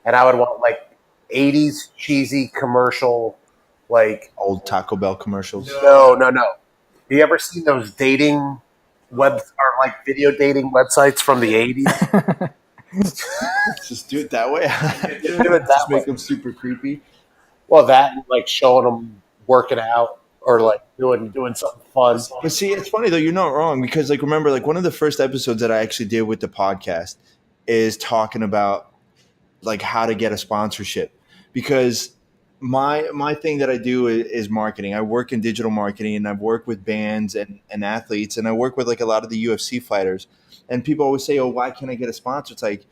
and I would want like 80s cheesy commercial, like Old Taco Bell commercials. no. You ever seen those dating or like video dating websites from the 80s? Just do it that way. Do it that Just way. make them super creepy. Well, that and like showing them working out or like doing something fun. But see, it's funny though. You're not wrong, because like, remember, like, one of the first episodes that I actually did with the podcast is talking about like how to get a sponsorship, because my thing that I do is marketing. I work in digital marketing, and I've worked with bands and athletes, and I work with like a lot of the UFC fighters. And people always say, "Oh, why can't I get a sponsor?" It's like,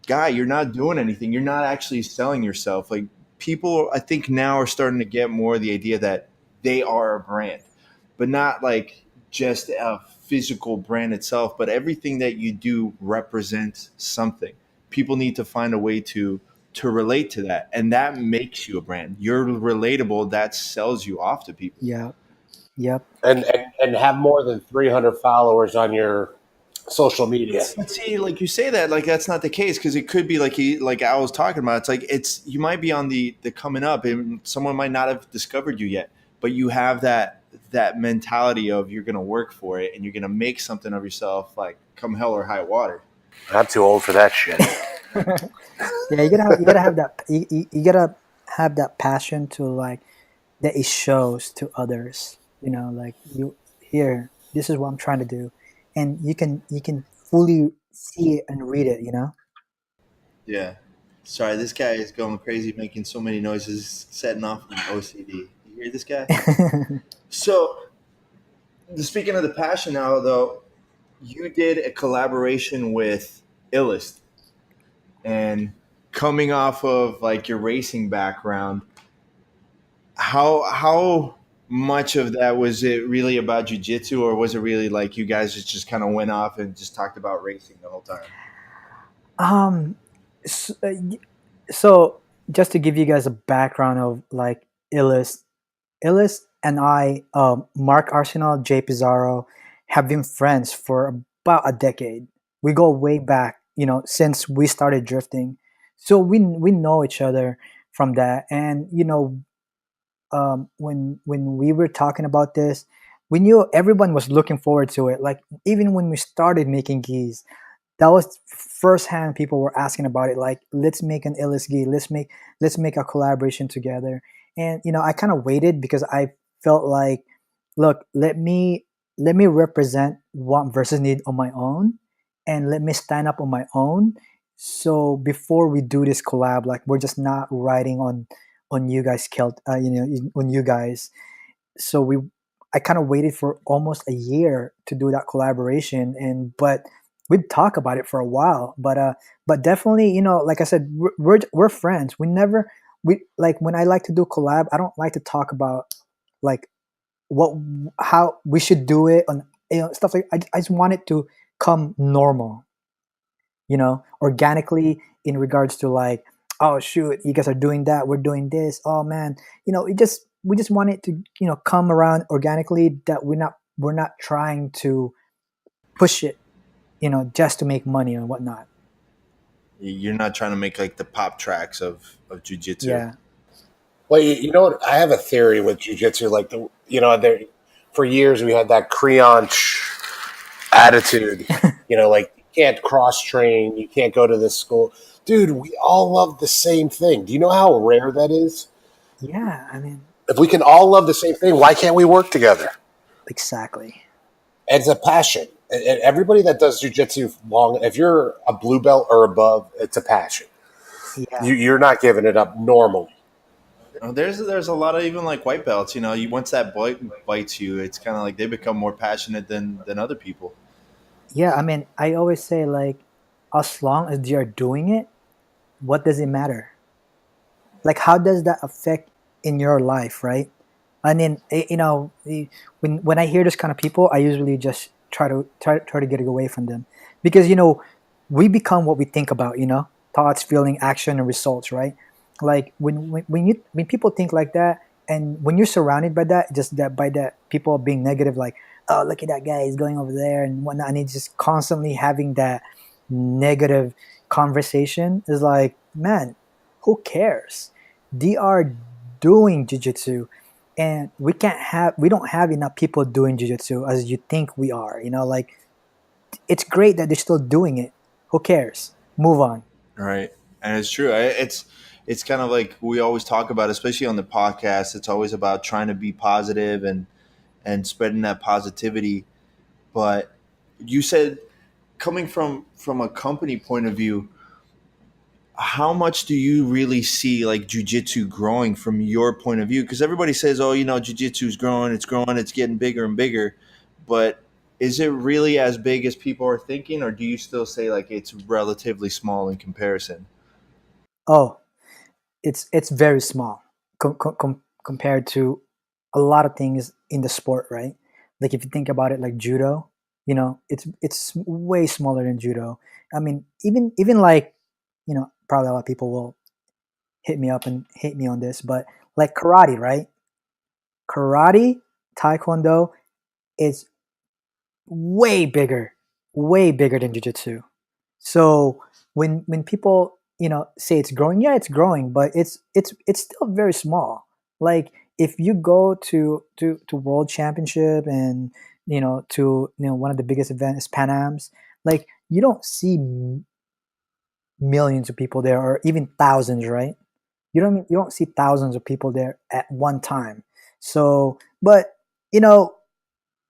guy, you're not doing anything. You're not actually selling yourself. Like, people, I think, now are starting to get more the idea that they are a brand, but not like just a physical brand itself, but everything that you do represents something. People need to find a way to relate to that, and that makes you a brand. You're relatable. That sells you off to people. Yeah. Yep. And have more than 300 followers on your social media. But see, like, you say that, like, that's not the case, because it could be like I was talking about. It's like, you might be on the coming up, and someone might not have discovered you yet, but you have that that mentality of you're gonna work for it and you're gonna make something of yourself, like come hell or high water. I'm too old for that shit. Yeah, you gotta have that you gotta have that passion to like that it shows to others. You know, like you here, this is what I'm trying to do, and you can fully see it and read it. You know. Yeah. Sorry, this guy is going crazy, making so many noises, setting off an OCD. You hear this guy? So, speaking of the passion now, though, you did a collaboration with Illust, and coming off of like your racing background, how much of that was it really about jujitsu, or was it really like you guys just kind of went off and just talked about racing the whole time? um, so, so just to give you guys a background of like Illis, Illis and I, Mark Arsenal, Jay Pizarro, have been friends for about a decade. We go way back, you know, since we started drifting. So we know each other from that, and you know, when we were talking about this, we knew everyone was looking forward to it. Like even when we started making gis, that was firsthand people were asking about it. Like let's make an Illis gi, let's make a collaboration together. And you know, I kind of waited because I felt like, look, let me represent Want versus Need on my own, and let me stand up on my own. So before we do this collab, like we're just not riding on you guys killed on you guys. So I kind of waited for almost a year to do that collaboration, and but we'd talk about it for a while. But definitely, you know, like I said, we're friends. We like when I like to do collab, I don't like to talk about like what how we should do it on, you know, stuff like I just want it to come normal, you know, organically, in regards to like, oh shoot, you guys are doing that, we're doing this, oh man, you know, we just want it to, you know, come around organically, that we're not trying to push it, you know, just to make money or whatnot. You're not trying to make like the pop tracks of jujitsu. Yeah. Well, you know what? I have a theory with jujitsu. Like there for years we had that creonch attitude. You know, like you can't cross train, you can't go to this school. Dude, we all love the same thing. Do you know how rare that is? Yeah, I mean, If we can all love the same thing, why can't we work together? exactly. It's a passion. And everybody that does jujitsu long, if you're a blue belt or above, it's a passion. Yeah. You're not giving it up normally. There's a lot of even like white belts. You know, you once that bites you, it's kind of like they become more passionate than other people. Yeah, I mean, I always say like, as long as you're doing it, what does it matter? Like how does that affect in your life, right? I mean, you know, when I hear this kind of people, I usually just try to get away from them, because you know, we become what we think about, you know, thoughts, feeling, action, and results, right? Like when people think like that, and when you're surrounded by that, just that by that people being negative, like, oh look at that guy, he's going over there and whatnot, and he's just constantly having that negative conversation, is like, man, who cares? They are doing jujitsu, and we don't have enough people doing jujitsu as you think we are. You know, like it's great that they're still doing it. Who cares? Move on. Right. And it's true. It's kind of like we always talk about, especially on the podcast. It's always about trying to be positive and spreading that positivity. But you said, coming from a company point of view, how much do you really see like jujitsu growing from your point of view? Because everybody says, oh, you know, jujitsu is growing, it's getting bigger and bigger. But is it really as big as people are thinking, or do you still say like it's relatively small in comparison? Oh, it's very small compared to a lot of things in the sport, right? Like if you think about it, like judo, you know, it's way smaller than judo. I mean, even like, you know, probably a lot of people will hit me up and hate me on this, but like karate, right? Karate, taekwondo is way bigger than jiu-jitsu. So when people, you know, say it's growing, yeah, it's growing, but it's still very small. Like if you go to World Championship and to one of the biggest events is Pan Am's, like you don't see millions of people there or even thousands, right? You don't see thousands of people there at one time. So, but you know,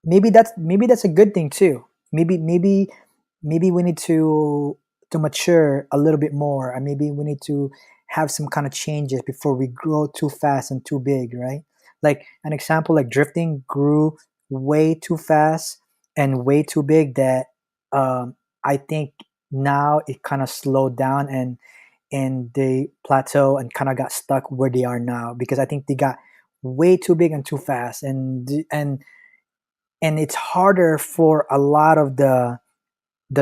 maybe that's a good thing too. Maybe we need to mature a little bit more, and maybe we need to have some kind of changes before we grow too fast and too big, right? Like an example, like drifting grew way too fast and way too big that I think now it kind of slowed down and they plateau and kind of got stuck where they are now because I think they got way too big and too fast and it's harder for a lot of the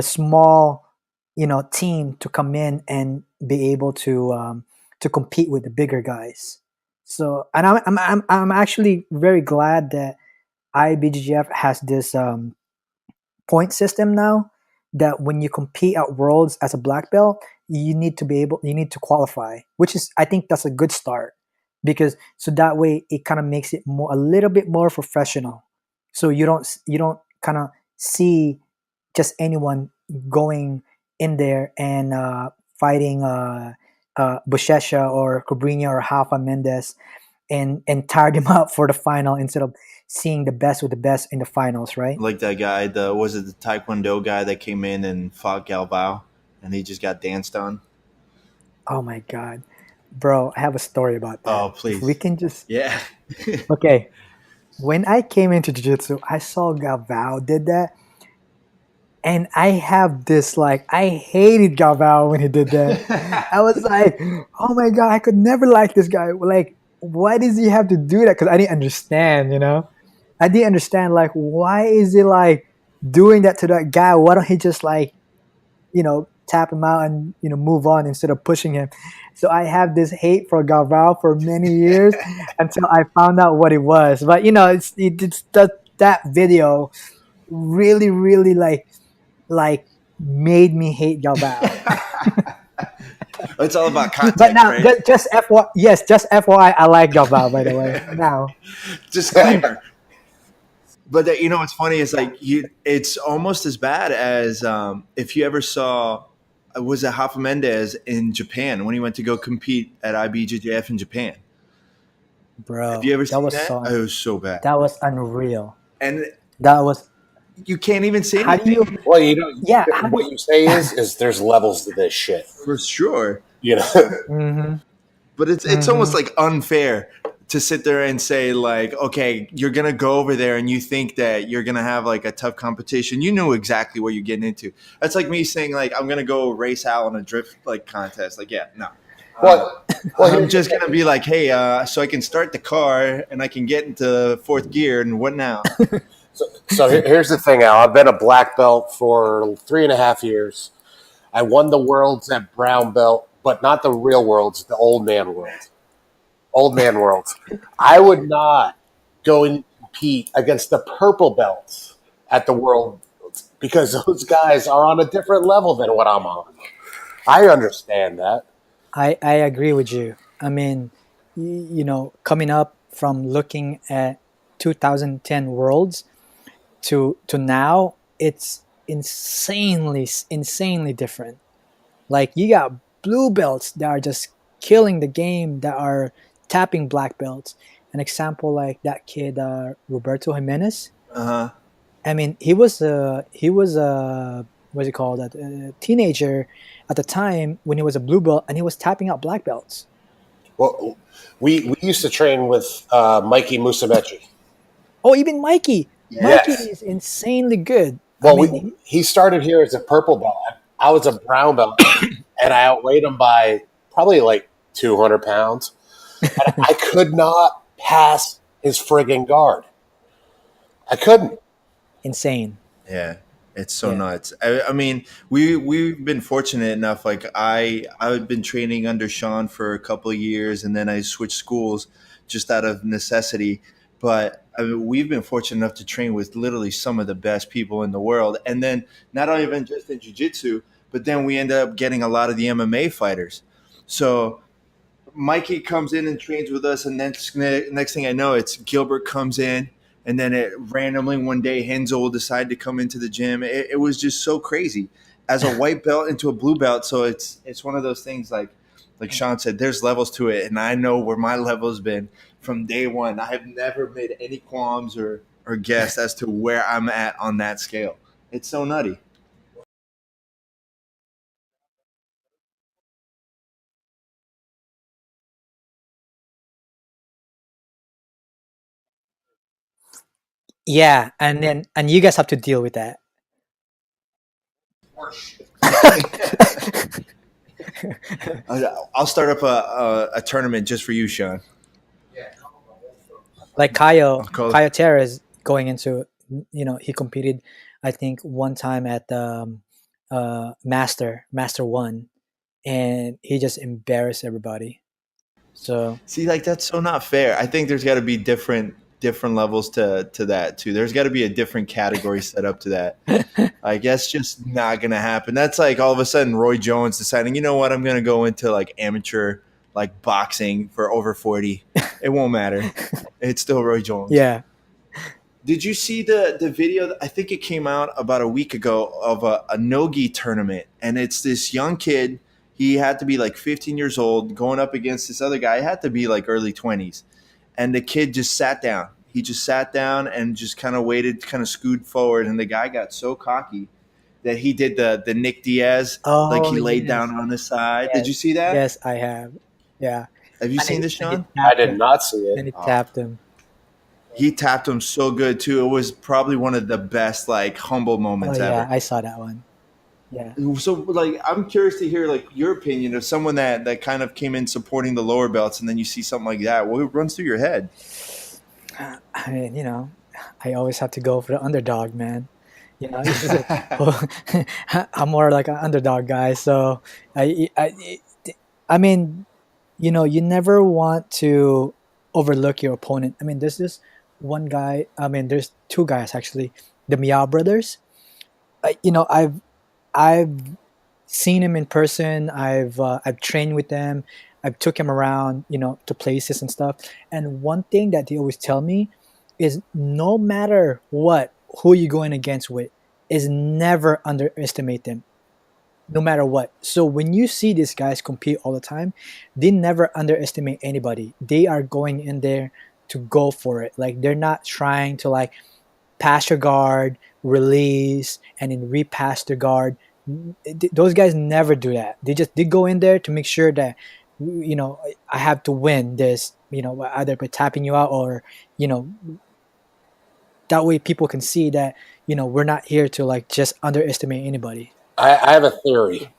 small team to come in and be able to compete with the bigger guys. So and I'm actually very glad that IBJJF has this point system now that when you compete at worlds as a black belt you need to qualify, which is I think that's a good start because so that way it kind of makes it more a little bit more professional, so you don't kind of see just anyone going in there and fighting Bushesha or Cobrinha or Rafa Mendes and tire them out for the final instead of seeing the best with the best in the finals, right? Like that guy, was it the Taekwondo guy that came in and fought Galvao, and he just got danced on? Oh my god, bro! I have a story about that. Oh, please. If we can just Yeah. okay. When I came into jiu-jitsu, I saw Galvao did that, and I have this like I hated Galvao when he did that. I was like, oh my god, I could never like this guy. Like, why does he have to do that? Because I didn't understand, I didn't understand like why is he like doing that to that guy? Why don't he just like tap him out and move on instead of pushing him? So I have this hate for Galvao for many years until I found out what it was. But it's that video really really like made me hate Galvao. It's all about context, But now, right? just FYI, I like Galvao, by the way. Now, Disclaimer. But what's funny is like it's almost as bad as if you ever saw was it Rafa Mendes in Japan when he went to go compete at IBJJF in Japan. bro, Have you ever seen was that? so It was so bad, that was unreal. and That was you can't even say how do anything you? Well, Yeah, how do what you say is there's levels to this shit. for sure. You know, mm-hmm, But it's almost like unfair to sit there and say like, okay, you're gonna go over there and you think that you're gonna have like a tough competition. You know exactly what you're getting into. That's like me saying like I'm gonna go race Al in a drift like contest. Like, yeah, no. well, I'm just gonna be like, hey, so I can start the car and I can get into fourth gear and what now? so here's the thing, Al. I've been a black belt for 3.5 years. I won the worlds at brown belt, but not the real worlds, the old man world. Old man worlds. I would not go and compete against the purple belts at the world because those guys are on a different level than what I'm on. I understand that. I agree with you. I mean, coming up from looking at 2010 Worlds to now, it's insanely different. Like you got blue belts that are just killing the game that are tapping black belts. An example like that kid Roberto Jimenez. Uh-huh. I mean, he was what's it called, a teenager at the time when he was a blue belt and he was tapping out black belts. Well, we used to train with Mikey Musumeci. Oh, even Mikey. Yes. Mikey is insanely good. Well, he started here as a purple belt. I was a brown belt, and I outweighed him by probably like 200 pounds. And I could not pass his friggin' guard. I couldn't. Insane. Yeah, it's so nuts. I mean, we've been fortunate enough. Like I've been training under Sean for a couple of years, and then I switched schools just out of necessity. But I mean, we've been fortunate enough to train with literally some of the best people in the world, and then not only even just in jiu-jitsu, but then we end up getting a lot of the MMA fighters. So Mikey comes in and trains with us, and then next thing I know, it's Gilbert comes in, and then it randomly one day Henzo will decide to come into the gym. It was just so crazy, as a white belt into a blue belt. So it's one of those things like Sean said, there's levels to it, and I know where my level's been from day one. I have never made any qualms or guess as to where I'm at on that scale. It's so nutty. Yeah, and you guys have to deal with that. I'll start up a tournament just for you, Sean. Like Kayo, Call- Kayo Terra is going into, he competed, I think, one time at the Master One, and he just embarrassed everybody. So See, like that's so not fair. I think there's got to be different levels to that too. There's got to be a different category set up to that. Like that's just not gonna happen. That's like all of a sudden Roy Jones deciding, you know what, I'm gonna go into like amateur like boxing for over 40. It won't matter. It's still Roy Jones. yeah. Did you see the video? I think it came out about a week ago of a nogi tournament, and it's this young kid. He had to be like 15 years old, going up against this other guy. He had to be like early 20s, and the kid just sat down. He just sat down and just kind of waited, kind of scooted forward, and the guy got so cocky that he did the Nick Diaz, like Oh he laid yes, down on the side. Did yes, you see that? yes, I have. Yeah, Have you and seen this, and he Sean? I tapped did him. not see And it. he tapped him. He tapped him so good too. It was probably one of the best like humble Oh moments yeah, ever. I saw that one. Yeah. So, like, I'm curious to hear like your opinion of someone that kind of came in supporting the lower belts, and then you see something like that. What runs through your head? I mean, I always have to go for the underdog, man. I'm more like an underdog guy, so I mean, you never want to overlook your opponent. I mean, there's this one guy. I mean, there's two guys actually, the Meow brothers. I've seen him in person. I've trained with them. I've took him around, to places and stuff. And one thing that they always tell me is no matter what, who you're going against with, is never underestimate them, no matter what. So when you see these guys compete all the time, they never underestimate anybody. They are going in there to go for it. Like they're not trying to like pass your guard, release, and then repass the guard. Those guys never do that. They go in there to make sure that I have to win this. Either by tapping you out or you know that way people can see that we're not here to like just underestimate anybody. I have a theory.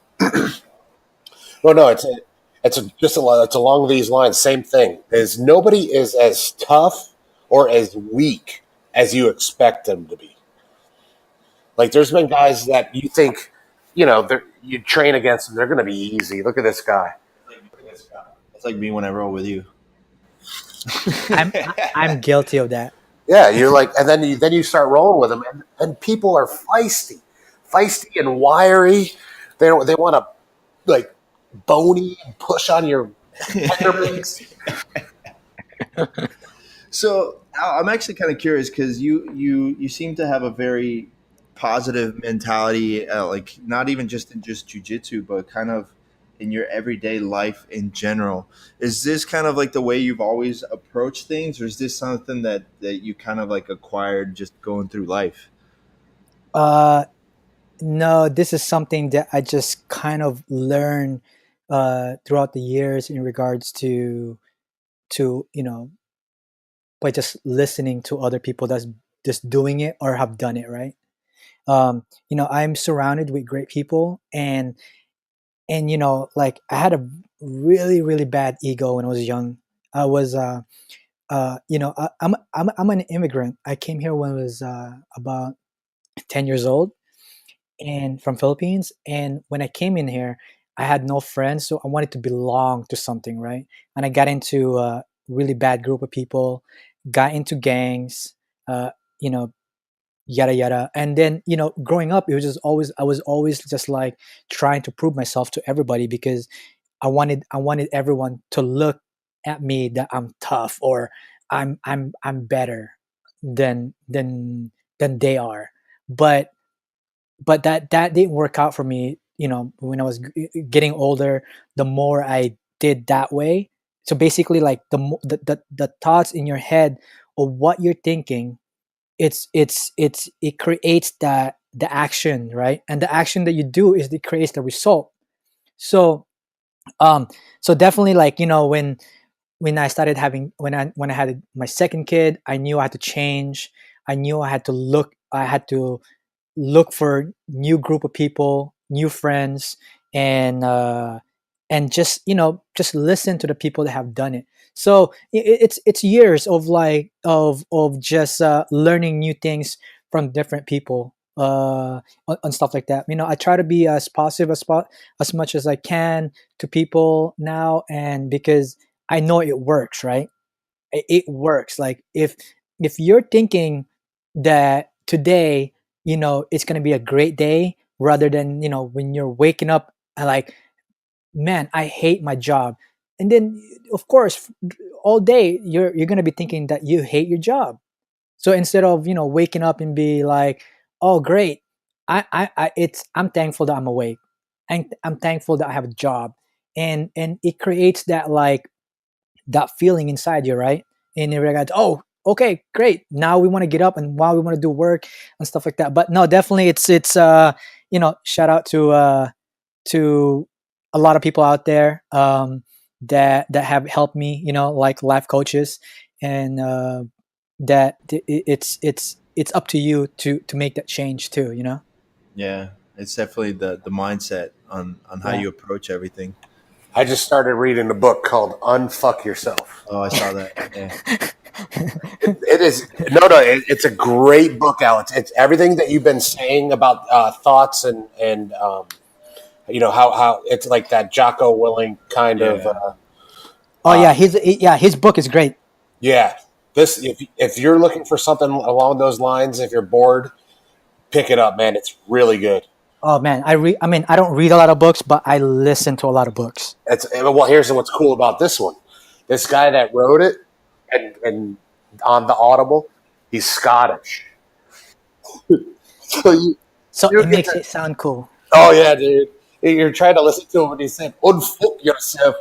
Well, no, it's along these lines. Same thing. Is nobody is as tough or as weak as you expect them to be. Like there's been guys that you think, you train against them, they're going to be easy. Look at this guy. It's like me when I roll with you. I'm guilty of that. Yeah, you're like, and then you start rolling with them, and people are feisty and wiry. They want to like bony and push on your tendermint. So Al, I'm actually kind of curious because you seem to have a very positive mentality, like not even just in just jujitsu, but kind of in your everyday life in general. Is this kind of like the way you've always approached things, or is this something that you kind of like acquired just going through life? Uh, no, this is something that I just kind of learned throughout the years in regards to by just listening to other people that's just doing it or have done it right. I'm surrounded with great people, and like I had a really really bad ego when I was young. I was I'm an immigrant. I came here when I was about 10 years old, and from Philippines. And when I came in here, I had no friends, so I wanted to belong to something, right? And I got into a really bad group of people, got into gangs, uh, you know, yada yada. And then growing up, it was just always I was always just like trying to prove myself to everybody because I wanted everyone to look at me that I'm tough, or I'm better than than than they are. But that didn't work out for me. When I was getting older, the more I did that way. So basically, like the thoughts in your head of what you're thinking, it creates that the action, right? And the action that you do is it creates the result. So um so definitely, like, when I started having when I had my second kid, I knew I had to change. I knew I had to look for new group of people, new friends, and just just listen to the people that have done it. So it's years of like of just learning new things from different people, on stuff like that. I try to be as positive as much as I can to people now, and because I know it works, right? It works. Like, if you're thinking that today, it's going to be a great day, rather than, when you're waking up and like, man, I hate my job. And then, of course, all day you're going to be thinking that you hate your job. So instead of, waking up and be like, oh great, I'm thankful that I'm awake, and I'm thankful that I have a job. And it creates that, like, that feeling inside you, right? And you're like, oh, okay, great. Now we want to get up, and now we want to do work and stuff like that. But no, definitely, it's shout out to a lot of people out there, that have helped me, like life coaches, and it's up to you to make that change too, Yeah, it's definitely the mindset on how Yeah. you approach everything. I just started reading a book called Unfuck Yourself. Oh, I saw that. Yeah. It is it's a great book, Alex. It's everything that you've been saying about thoughts and how it's like that Jocko Willing kind of Yeah. Oh yeah, his book is great. yeah. This if you're looking for something along those lines, if you're bored, pick it up, man. It's really good. Oh man, I mean, I don't read a lot of books, but I listen to a lot of books. Here's what's cool about this one. This guy that wrote it and on the Audible, he's Scottish. So So you it get makes to, it sound cool. oh yeah, dude. You're trying to listen to him and he said, "Unfuck yourself."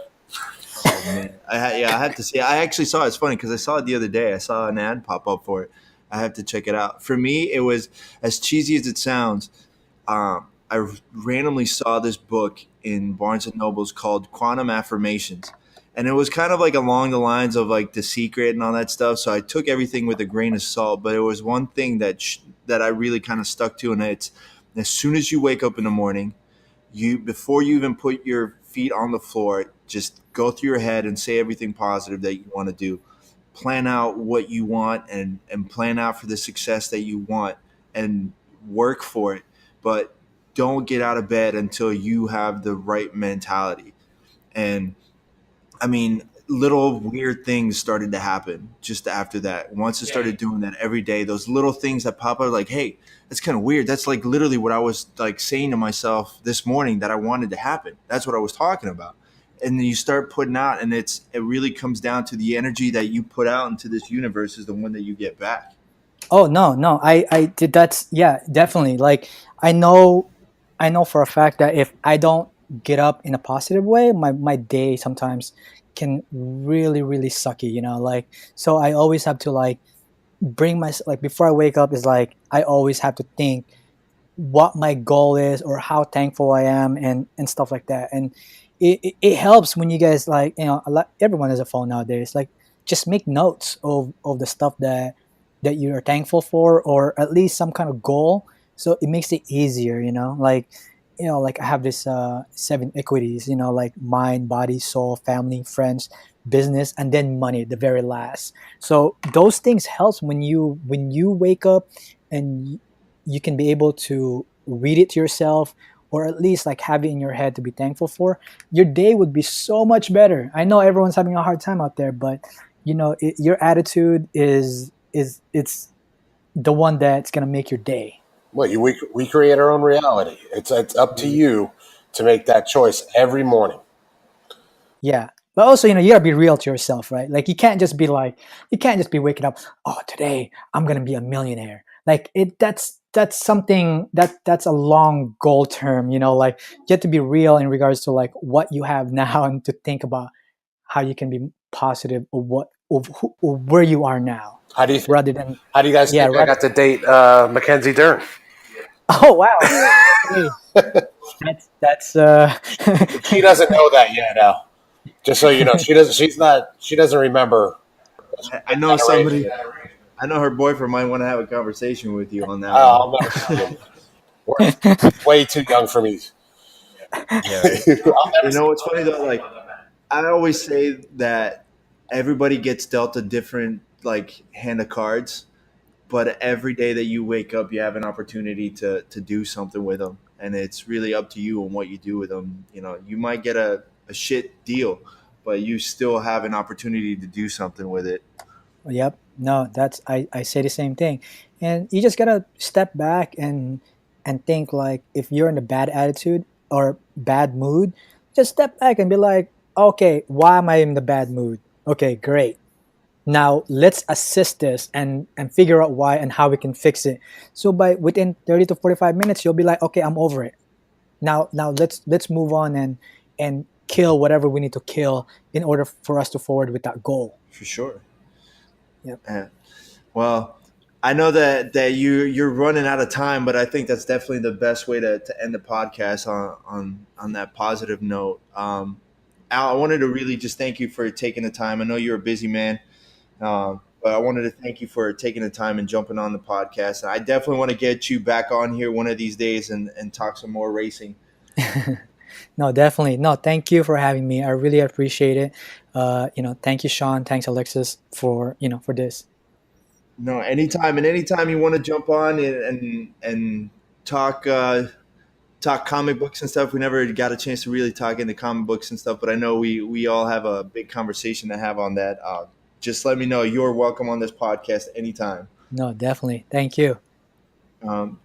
Oh man, I have to see. I actually saw it. It's funny because I saw it the other day. I saw an ad pop up for it. I have to check it out. For me, it was as cheesy as it sounds. I randomly saw this book in Barnes and Nobles called Quantum Affirmations, and it was kind of like along the lines of like The Secret and all that stuff. So I took everything with a grain of salt. But it was one thing that I really kind of stuck to, and it's as soon as you wake up in the morning, you before you even put your feet on the floor, just go through your head and say everything positive that you want to do. Plan out what you want, and plan out for the success that you want, and work for it. But don't get out of bed until you have the right mentality. And I mean, little weird things started to happen just after that. Once I started doing that every day, those little things that pop up, like, hey, that's kind of weird. That's like literally what I was like saying to myself this morning that I wanted to happen. That's what I was talking about. And then you start putting out, and it really comes down to the energy that you put out into this universe is the one that you get back. Oh no, I did. That's, yeah, definitely. Like, I know, I know for a fact that if I don't get up in a positive way, my day sometimes can really sucky. Like, so I always have to, like, bring my, like, before I wake up, is like, I always have to think what my goal is, or how thankful I am, and stuff like that. And it helps when you guys, like, everyone has a phone nowadays. Like, just make notes of the stuff that you're thankful for, or at least some kind of goal. So it makes it easier, like, like I have this seven equities, like mind, body, soul, family, friends, business, and then money, the very last. So those things helps when you wake up, and you can be able to read it to yourself, or at least like have it in your head to be thankful for. Your day would be so much better. I know everyone's having a hard time out there, but your attitude is it's the one that's going to make your day. Well, we create our own reality. It's up to you to make that choice every morning. Yeah. But also, you gotta be real to yourself, right? Like you can't just be waking up, oh, today I'm gonna be a millionaire. Like that's something that's a long goal term, like you have to be real in regards to like what you have now and to think about how you can be positive of where you are now. How do you Rather than How do you guys think I got to date Mackenzie Dern? oh wow. Hey, that's She doesn't know that yet, Al. Just so you know, she doesn't. She doesn't remember. I know somebody. I know her boyfriend might want to have a conversation with you on that. I'll never see him. We're way too young for me. Yeah. You know what's funny though? Like I always say that everybody gets dealt a different like hand of cards, but every day that you wake up, you have an opportunity to do something with them, and it's really up to you and what you do with them. You might get a shit deal, but you still have an opportunity to do something with it. Yep. No, that's I say the same thing. And you just gotta step back and think like if you're in a bad attitude or bad mood, just step back and be like, okay, why am I in the bad mood? Okay, great. Now let's assist this and figure out why and how we can fix it. So by within 30 to 45 minutes, you'll be like, okay, I'm over it. Now let's move on and kill whatever we need to kill in order for us to forward with that goal. For sure. Yep. Yeah. Well, I know that you're running out of time, but I think that's definitely the best way to end the podcast on that positive note. Al, I wanted to really just thank you for taking the time. I know you're a busy man, but I wanted to thank you for taking the time and jumping on the podcast. And I definitely want to get you back on here one of these days and talk some more racing. No, definitely. No, thank you for having me. I really appreciate it. Thank you, Sean. Thanks, Alexis, for this. No, anytime. And anytime you want to jump on and talk comic books and stuff. We never got a chance to really talk into comic books and stuff, but I know we all have a big conversation to have on that. Just let me know. You're welcome on this podcast anytime. No, definitely. Thank you.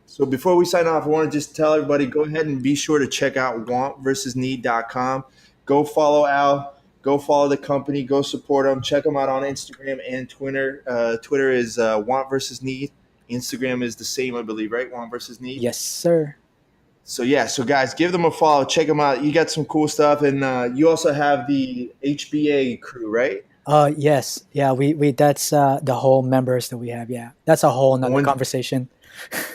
So before we sign off, I want to just tell everybody, go ahead and be sure to check out wantversusneed.com. Go follow Al. Go follow the company. Go support them. Check them out on Instagram and Twitter. Twitter is Want versus Need. Instagram is the same, I believe, right? Want versus Need. Yes, sir. So guys, give them a follow. Check them out. You got some cool stuff, and you also have the HBA crew, right? Yes. Yeah, we that's the whole members that we have. Yeah, that's a whole nother conversation.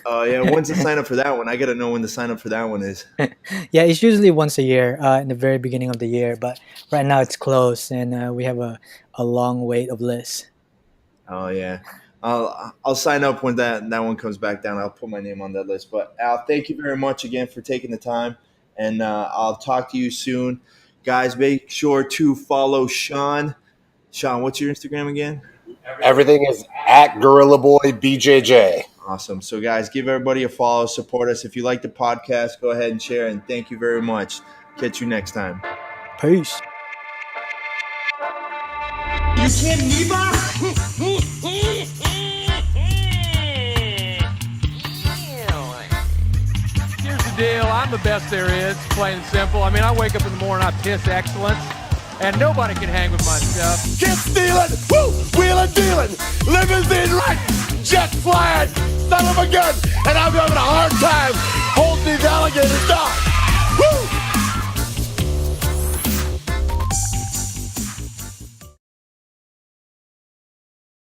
Oh yeah, when's the sign up for that one? I gotta know when the sign up for that one is. Yeah, it's usually once a year, in the very beginning of the year. But right now it's closed, and we have a long wait of lists. Oh yeah, I'll sign up when that one comes back down. I'll put my name on that list. But Al, thank you very much again for taking the time, and I'll talk to you soon, guys. Make sure to follow Sean. Sean, what's your Instagram again? Everything is at Gorilla Boy BJJ. Awesome. So, guys, give everybody a follow. Support us. If you like the podcast, go ahead and share. And thank you very much. Catch you next time. Peace. You can't Niba? Here's the deal. I'm the best there is, plain and simple. I mean, I wake up in the morning, I piss excellence, and nobody can hang with my stuff. Get stealing, woo, wheeling, dealing, limousine right, jet flying, son of a gun, and I'm having a hard time holding these alligators.